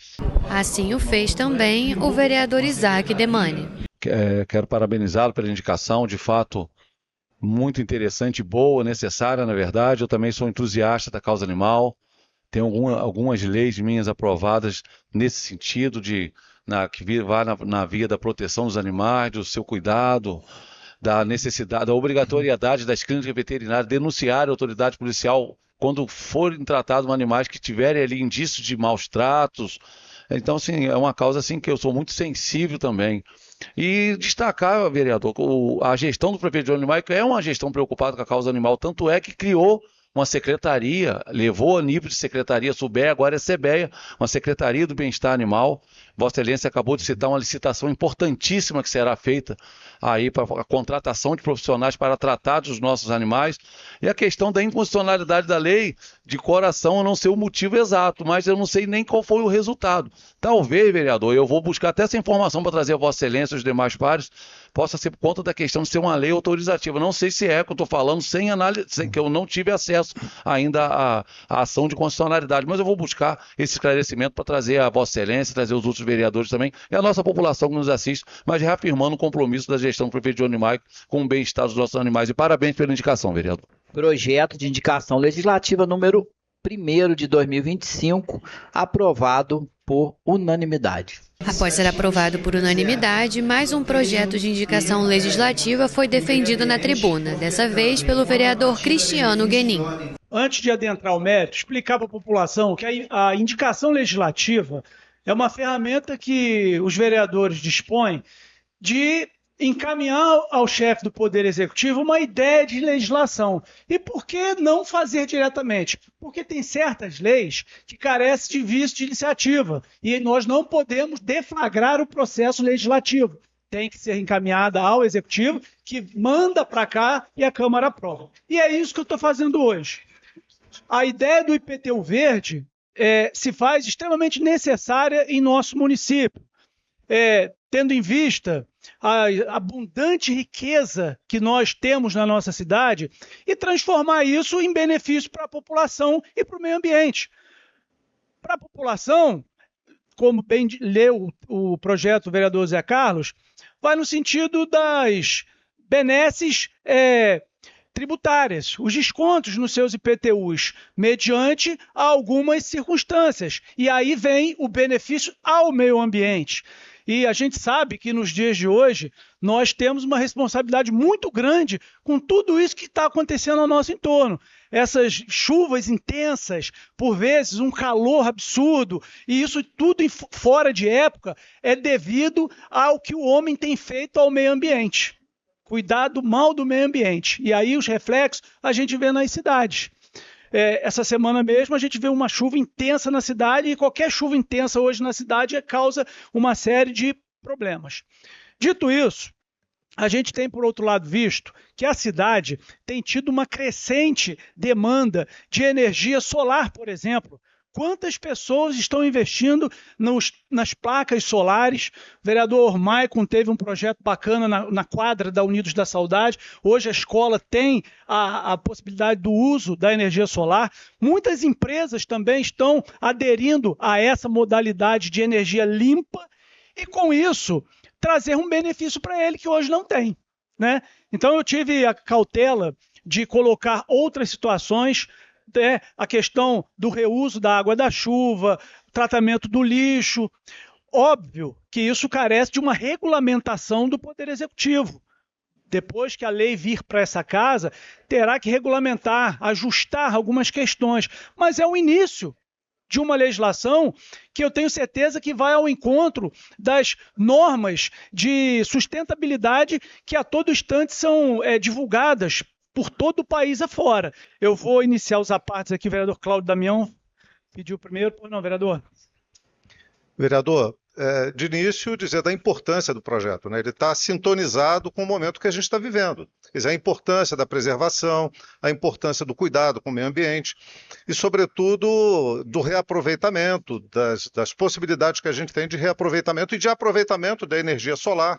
Assim o fez também o vereador Isaac Demani. Quero parabenizá-lo pela indicação, de fato, muito interessante, boa, necessária, na verdade. Eu também sou entusiasta da causa animal, tenho algumas leis minhas aprovadas nesse sentido, que vai na via da proteção dos animais, do seu cuidado, da necessidade, da obrigatoriedade das clínicas veterinárias denunciarem a autoridade policial quando forem tratados animais que tiverem ali indícios de maus tratos. Então, assim, é uma causa assim, que eu sou muito sensível também. E destacar, vereador, a gestão do prefeito Johnny Maico é uma gestão preocupada com a causa animal, tanto é que criou uma secretaria, levou a nível de secretaria SUBEA, agora é SEBEA, uma secretaria do bem-estar animal. Vossa Excelência acabou de citar uma licitação importantíssima que será feita aí para a contratação de profissionais para tratar dos nossos animais. E a questão da inconstitucionalidade da lei, de coração, eu não sei o motivo exato, mas eu não sei nem qual foi o resultado. Talvez, vereador, eu vou buscar até essa informação para trazer a Vossa Excelência e os demais pares, possa ser por conta da questão de ser uma lei autorizativa. Não sei se é que eu estou falando sem análise, que eu não tive acesso ainda à ação de constitucionalidade, mas eu vou buscar esse esclarecimento para trazer a Vossa Excelência, trazer os outros vereadores também, e a nossa população que nos assiste, mas reafirmando o compromisso da gestão do prefeito Johnny Maico com o bem-estar dos nossos animais. E parabéns pela indicação, vereador. Projeto de indicação legislativa número 1º de 2025, aprovado por unanimidade. Após ser aprovado por unanimidade, mais um projeto de indicação legislativa foi defendido na tribuna, dessa vez pelo vereador Cristiano Guenin. Antes de adentrar o mérito, explicar para a população que a indicação legislativa é uma ferramenta que os vereadores dispõem de encaminhar ao chefe do Poder Executivo uma ideia de legislação. E por que não fazer diretamente? Porque tem certas leis que carecem de vício de iniciativa e nós não podemos deflagrar o processo legislativo. Tem que ser encaminhada ao Executivo, que manda para cá e a Câmara aprova. E é isso que eu estou fazendo hoje. A ideia do IPTU verde se faz extremamente necessária em nosso município, tendo em vista a abundante riqueza que nós temos na nossa cidade e transformar isso em benefício para a população e para o meio ambiente. Para a população, como bem leu o projeto do vereador Zé Carlos, vai no sentido das benesses tributárias, os descontos nos seus IPTUs, mediante algumas circunstâncias. E aí vem o benefício ao meio ambiente. E a gente sabe que nos dias de hoje nós temos uma responsabilidade muito grande com tudo isso que está acontecendo ao nosso entorno. Essas chuvas intensas, por vezes um calor absurdo, e isso tudo fora de época é devido ao que o homem tem feito ao meio ambiente. Cuidar do mal do meio ambiente. E aí os reflexos a gente vê nas cidades. Essa semana mesmo a gente vê uma chuva intensa na cidade e qualquer chuva intensa hoje na cidade causa uma série de problemas. Dito isso, a gente tem, por outro lado, visto que a cidade tem tido uma crescente demanda de energia solar, por exemplo. Quantas pessoas estão investindo nas placas solares? O vereador Maicon teve um projeto bacana na quadra da Unidos da Saudade. Hoje a escola tem a possibilidade do uso da energia solar. Muitas empresas também estão aderindo a essa modalidade de energia limpa e, com isso, trazer um benefício para ele que hoje não tem, né? Então eu tive a cautela de colocar outras situações, a questão do reuso da água da chuva, tratamento do lixo. Óbvio que isso carece de uma regulamentação do Poder Executivo. Depois que a lei vir para essa casa, terá que regulamentar, ajustar algumas questões. Mas é o início de uma legislação que eu tenho certeza que vai ao encontro das normas de sustentabilidade que a todo instante são divulgadas por todo o país afora. Eu vou iniciar os apartes aqui, o vereador Cláudio Damião pediu primeiro. Não, vereador. Vereador, de início, dizer da importância do projeto, né? Ele está sintonizado com o momento que a gente está vivendo. Quer dizer, a importância da preservação, a importância do cuidado com o meio ambiente e, sobretudo, do reaproveitamento, das possibilidades que a gente tem de reaproveitamento e de aproveitamento da energia solar.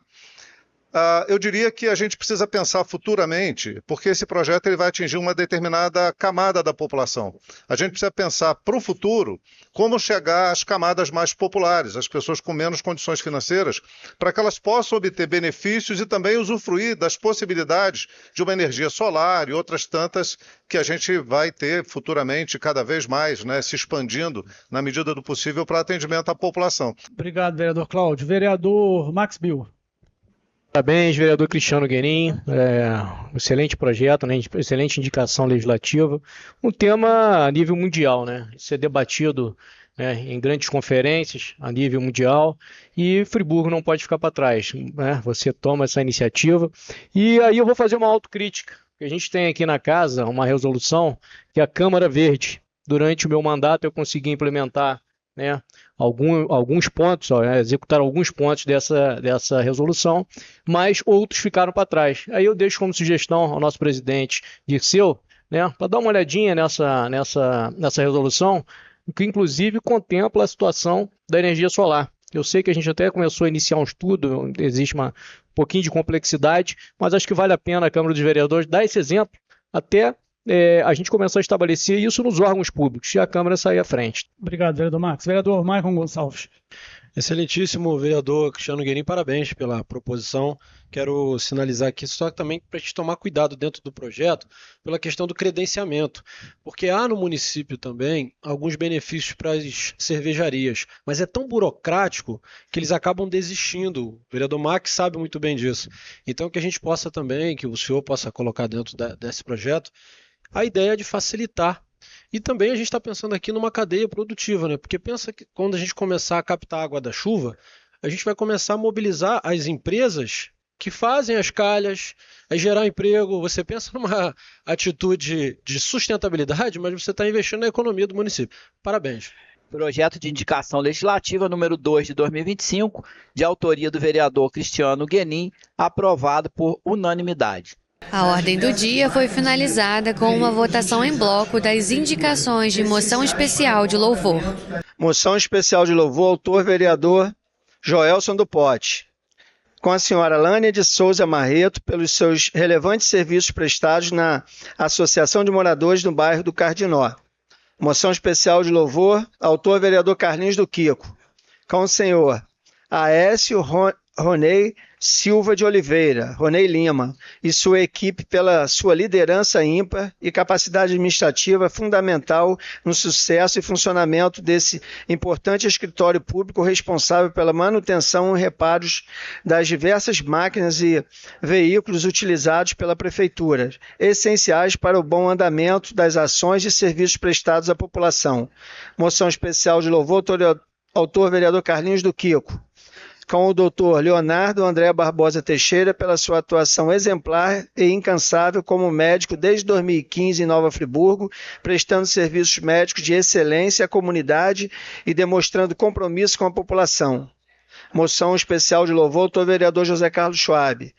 Eu diria que a gente precisa pensar futuramente, porque esse projeto ele vai atingir uma determinada camada da população. A gente precisa pensar para o futuro como chegar às camadas mais populares, às pessoas com menos condições financeiras, para que elas possam obter benefícios e também usufruir das possibilidades de uma energia solar e outras tantas que a gente vai ter futuramente cada vez mais, né, se expandindo na medida do possível para atendimento à população. Obrigado, vereador Cláudio. Vereador Max Bill. Parabéns, vereador Cristiano Guenin, excelente projeto, né? Excelente indicação legislativa, um tema a nível mundial, né? Isso é debatido, né, em grandes conferências a nível mundial e Friburgo não pode ficar para trás, né? Você toma essa iniciativa e aí eu vou fazer uma autocrítica, a gente tem aqui na casa uma resolução que é a Câmara Verde. Durante o meu mandato eu consegui implementar, né, alguns pontos, executar alguns pontos dessa resolução, mas outros ficaram para trás. Aí eu deixo como sugestão ao nosso presidente Dirceu, né, para dar uma olhadinha nessa resolução, que inclusive contempla a situação da energia solar. Eu sei que a gente até começou a iniciar um estudo, existe um pouquinho de complexidade, mas acho que vale a pena a Câmara dos Vereadores dar esse exemplo até a gente começar a estabelecer isso nos órgãos públicos e a Câmara sair à frente. Obrigado, vereador Marcos. Vereador Maicon Gonçalves. Excelentíssimo vereador Cristiano Guerin, parabéns pela proposição. Quero sinalizar aqui só também para a gente tomar cuidado dentro do projeto pela questão do credenciamento, porque há no município também alguns benefícios para as cervejarias, mas é tão burocrático que eles acabam desistindo. O vereador Max sabe muito bem disso. Então, que a gente possa também, que o senhor possa colocar dentro desse projeto, a ideia de facilitar. E também a gente está pensando aqui numa cadeia produtiva, né? Porque pensa que quando a gente começar a captar água da chuva, a gente vai começar a mobilizar as empresas que fazem as calhas, a gerar emprego. Você pensa numa atitude de sustentabilidade, mas você está investindo na economia do município. Parabéns. Projeto de indicação legislativa número 2 de 2025, de autoria do vereador Cristiano Guerin, aprovado por unanimidade. A ordem do dia foi finalizada com uma votação em bloco das indicações de moção especial de louvor. Moção especial de louvor, autor vereador Joelson do Pote. Com a senhora Lânia de Souza Marreto, pelos seus relevantes serviços prestados na Associação de Moradores do bairro do Cardinó. Moção especial de louvor, autor vereador Carlinhos do Quico. Com o senhor Aécio Ronei Silva de Oliveira, Ronei Lima, e sua equipe pela sua liderança ímpar e capacidade administrativa fundamental no sucesso e funcionamento desse importante escritório público responsável pela manutenção e reparos das diversas máquinas e veículos utilizados pela Prefeitura, essenciais para o bom andamento das ações e serviços prestados à população. Moção especial de louvor, autor vereador Carlinhos do Quico. Com o doutor Leonardo André Barbosa Teixeira pela sua atuação exemplar e incansável como médico desde 2015 em Nova Friburgo, prestando serviços médicos de excelência à comunidade e demonstrando compromisso com a população. Moção especial de louvor, doutor vereador José Carlos Schwab.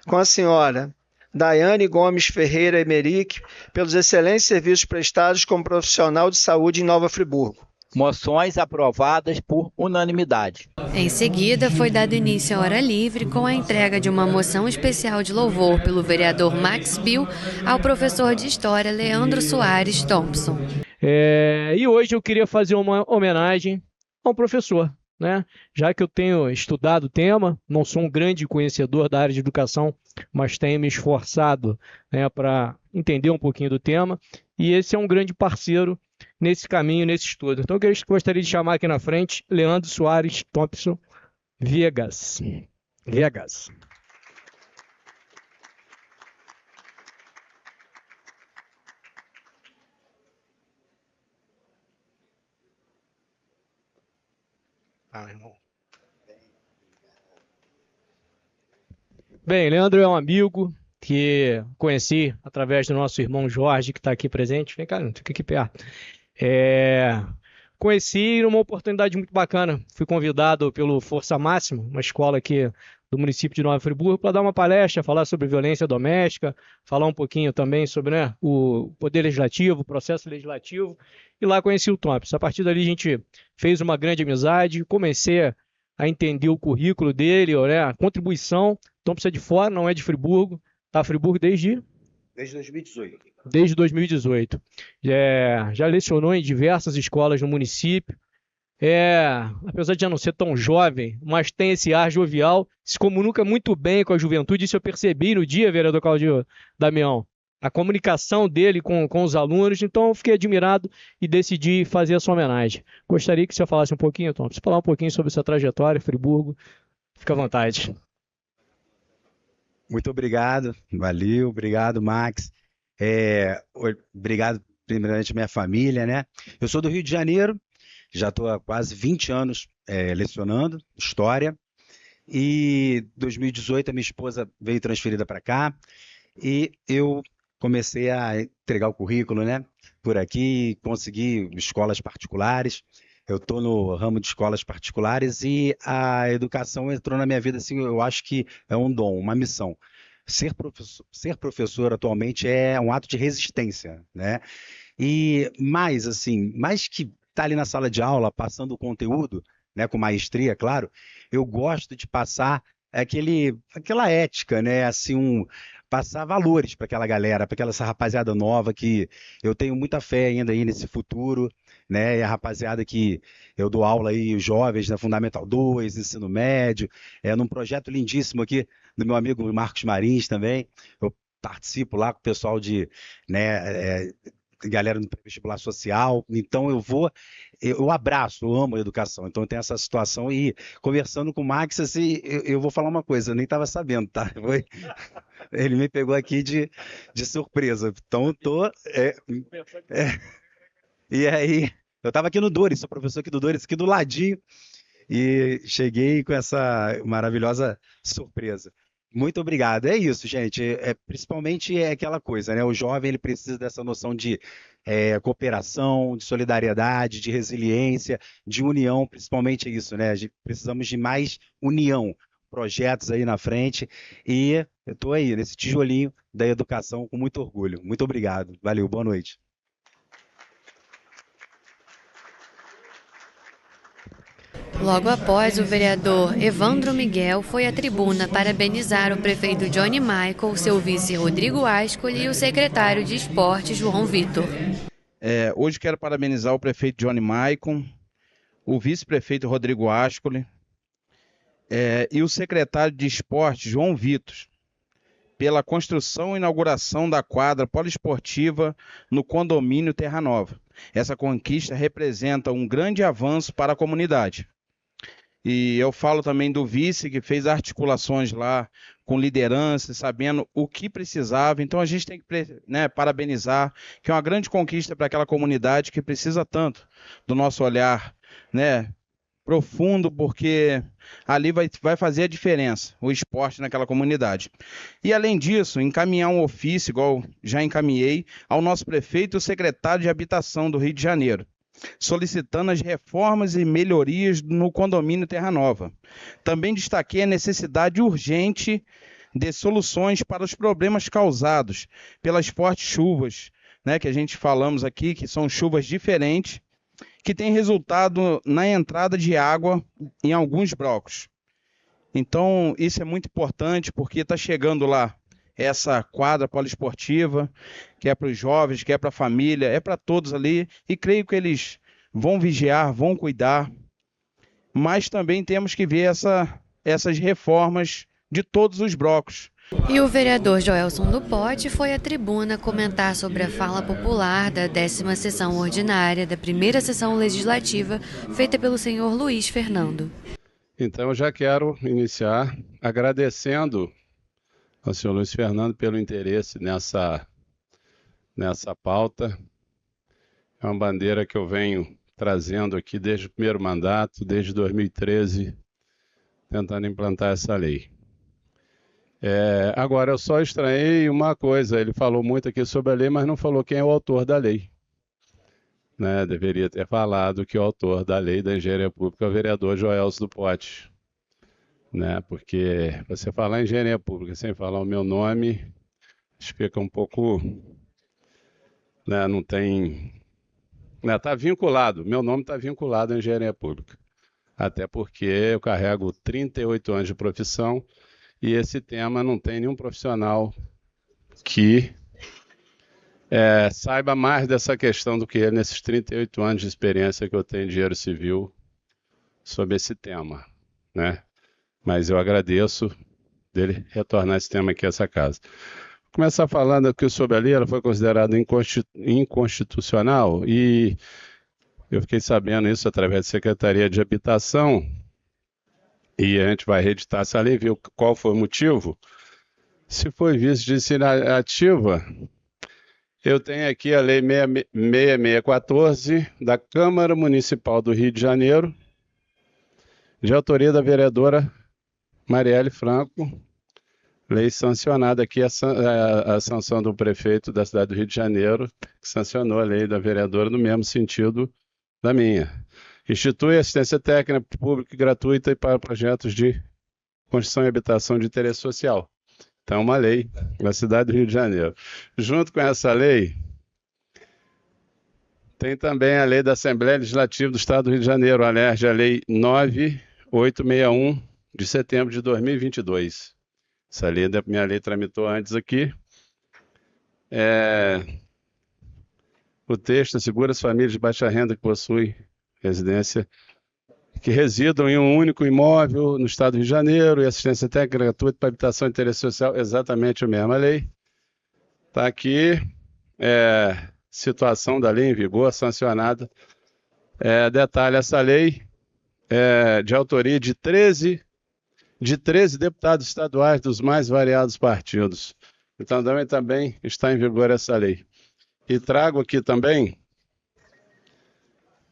Com a senhora Daiane Gomes Ferreira Emerick, pelos excelentes serviços prestados como profissional de saúde em Nova Friburgo. Moções aprovadas por unanimidade. Em seguida, foi dado início à hora livre com a entrega de uma moção especial de louvor pelo vereador Max Bill ao professor de História Leandro Soares Thompson. E hoje eu queria fazer uma homenagem a um professor, né? Já que eu tenho estudado o tema, não sou um grande conhecedor da área de educação, mas tenho me esforçado, né, para entender um pouquinho do tema, e esse é um grande parceiro nesse caminho, nesse estudo. Então, eu gostaria de chamar aqui na frente Leandro Soares Thompson Viegas. Irmão. Bem, Leandro é um amigo que conheci através do nosso irmão Jorge, que está aqui presente. Vem cá, fica aqui perto. Conheci numa oportunidade muito bacana. Fui convidado pelo Força Máxima, uma escola aqui do município de Nova Friburgo, para dar uma palestra, falar sobre violência doméstica, falar um pouquinho também sobre, né, o poder legislativo, o processo legislativo. E lá conheci o Thompson. A partir dali a gente fez uma grande amizade, comecei a entender o currículo dele, né, a contribuição. Thompson é de fora, não é de Friburgo. Está a Friburgo desde 2018. Desde 2018. Já lecionou em diversas escolas no município. Apesar de já não ser tão jovem, mas tem esse ar jovial, se comunica muito bem com a juventude. Isso eu percebi no dia, vereador Claudio Damião. A comunicação dele com os alunos, então eu fiquei admirado e decidi fazer a sua homenagem. Gostaria que o senhor falasse um pouquinho, Tom, se falar um pouquinho sobre sua trajetória, Friburgo, fica à vontade. Muito obrigado, valeu, obrigado, Max. Obrigado, primeiramente, à minha família, né? Eu sou do Rio de Janeiro, já estou há quase 20 anos lecionando História, e em 2018 a minha esposa veio transferida para cá, e eu comecei a entregar o currículo, né? Por aqui, consegui escolas particulares. Eu estou no ramo de escolas particulares e a educação entrou na minha vida, assim, eu acho que é um dom, uma missão. Ser professor atualmente é um ato de resistência, né? E mais, assim, mais que estar ali na sala de aula, passando o conteúdo, né, com maestria, claro, eu gosto de passar aquela ética, né? Assim, passar valores para aquela galera, para essa rapaziada nova que eu tenho muita fé ainda aí nesse futuro. né? E a rapaziada que eu dou aula aí, os jovens na Fundamental 2, ensino médio, num projeto lindíssimo aqui do meu amigo Marcos Marins também. Eu participo lá com o pessoal de, né, galera do vestibular social, então eu abraço, eu amo a educação, então tem essa situação e conversando com o Max, assim, eu vou falar uma coisa, eu nem estava sabendo, tá? Ele me pegou aqui de surpresa, então eu tô... E aí, eu estava aqui no Dores, sou professor aqui do Dores, aqui do ladinho, e cheguei com essa maravilhosa surpresa. Muito obrigado. É isso, gente. Principalmente aquela coisa, né? O jovem ele precisa dessa noção de cooperação, de solidariedade, de resiliência, de união, principalmente isso, né? Precisamos de mais união, projetos aí na frente. E eu estou aí, nesse tijolinho da educação, com muito orgulho. Muito obrigado. Valeu, boa noite. Logo após, o vereador Evandro Miguel foi à tribuna parabenizar o prefeito Johnny Michael, seu vice Rodrigo Ascoli e o secretário de Esportes João Vitor. Hoje quero parabenizar o prefeito Johnny Michael, o vice-prefeito Rodrigo Ascoli e o secretário de Esportes João Vitor pela construção e inauguração da quadra poliesportiva no condomínio Terra Nova. Essa conquista representa um grande avanço para a comunidade. E eu falo também do vice, que fez articulações lá com liderança, sabendo o que precisava. Então a gente tem que, né, parabenizar, que é uma grande conquista para aquela comunidade que precisa tanto do nosso olhar, né, profundo, porque ali vai fazer a diferença, o esporte naquela comunidade. E além disso, encaminhar um ofício, igual já encaminhei, ao nosso prefeito e o secretário de Habitação do Rio de Janeiro, solicitando as reformas e melhorias no condomínio Terra Nova. Também destaquei a necessidade urgente de soluções para os problemas causados pelas fortes chuvas, né, que a gente falamos aqui, que são chuvas diferentes, que tem resultado na entrada de água em alguns blocos. Então, isso é muito importante, porque está chegando lá essa quadra poliesportiva, que é para os jovens, que é para a família, é para todos ali, e creio que eles vão vigiar, vão cuidar, mas também temos que ver essas reformas de todos os blocos. E o vereador Joelson do Pote foi à tribuna comentar sobre a fala popular da 10ª sessão ordinária da primeira sessão legislativa, feita pelo senhor Luiz Fernando. Então, eu já quero iniciar agradecendo ao senhor Luiz Fernando pelo interesse nessa pauta. É uma bandeira que eu venho trazendo aqui desde o primeiro mandato, desde 2013, tentando implantar essa lei. Agora, eu só estranhei uma coisa, ele falou muito aqui sobre a lei, mas não falou quem é o autor da lei. Né? Deveria ter falado que o autor da lei da engenharia pública é o vereador Joelson do Pote. Né? Porque você falar em engenharia pública sem falar o meu nome, fica um pouco... Né? Não tem... Está vinculado, meu nome está vinculado à engenharia pública. Até porque eu carrego 38 anos de profissão e esse tema não tem nenhum profissional que saiba mais dessa questão do que ele nesses 38 anos de experiência que eu tenho em engenheiro civil sobre esse tema. Né? Mas eu agradeço dele retornar esse tema aqui a essa casa. Vou começar falando aqui sobre a lei, ela foi considerada inconstitucional e eu fiquei sabendo isso através da Secretaria de Habitação e a gente vai reeditar essa lei, ver qual foi o motivo. Se foi vício de iniciativa, eu tenho aqui a Lei 6614 da Câmara Municipal do Rio de Janeiro, de autoria da vereadora Marielle Franco, lei sancionada aqui, a sanção do prefeito da cidade do Rio de Janeiro, que sancionou a lei da vereadora no mesmo sentido da minha. Institui assistência técnica pública e gratuita para projetos de construção e habitação de interesse social. Então, uma lei da cidade do Rio de Janeiro. Junto com essa lei, tem também a lei da Assembleia Legislativa do Estado do Rio de Janeiro, a Lei 9861, de setembro de 2022. Essa lei, minha lei tramitou antes aqui. o texto assegura as famílias de baixa renda que possuem residência, que residam em um único imóvel no estado do Rio de Janeiro, e assistência técnica gratuita para habitação e interesse social, exatamente a mesma lei. Está aqui, situação da lei em vigor, sancionada. Detalhe, essa lei é de autoria de 13 deputados estaduais dos mais variados partidos. Então, também está em vigor essa lei. E trago aqui também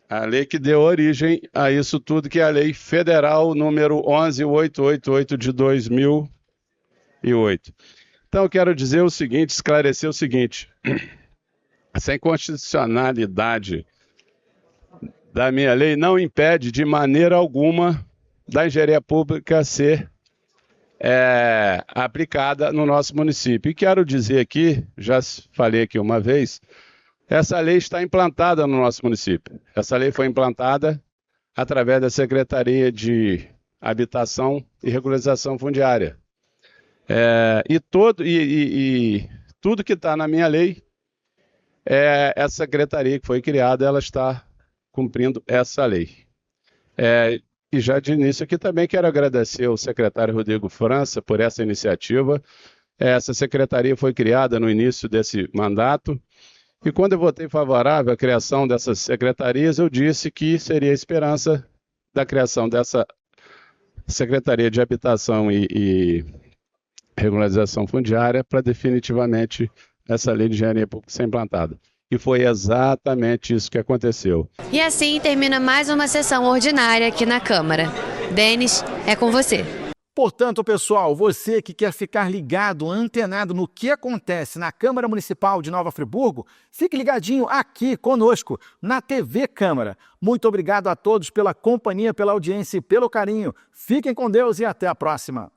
a lei que deu origem a isso tudo, que é a Lei Federal número 11.888 de 2008. Então, eu quero dizer o seguinte, esclarecer o seguinte: essa inconstitucionalidade da minha lei não impede de maneira alguma da engenharia pública ser aplicada no nosso município. E quero dizer aqui, já falei aqui uma vez, essa lei está implantada no nosso município. Essa lei foi implantada através da Secretaria de Habitação e Regularização Fundiária. E tudo que está na minha lei, essa secretaria que foi criada, ela está cumprindo essa lei. E já de início aqui também quero agradecer ao secretário Rodrigo França por essa iniciativa. Essa secretaria foi criada no início desse mandato, e quando eu votei favorável à criação dessas secretarias, eu disse que seria a esperança da criação dessa Secretaria de Habitação e Regularização Fundiária para definitivamente essa lei de engenharia pública ser implantada. E foi exatamente isso que aconteceu. E assim termina mais uma sessão ordinária aqui na Câmara. Denis, é com você. Portanto, pessoal, você que quer ficar ligado, antenado no que acontece na Câmara Municipal de Nova Friburgo, fique ligadinho aqui conosco, na TV Câmara. Muito obrigado a todos pela companhia, pela audiência e pelo carinho. Fiquem com Deus e até a próxima.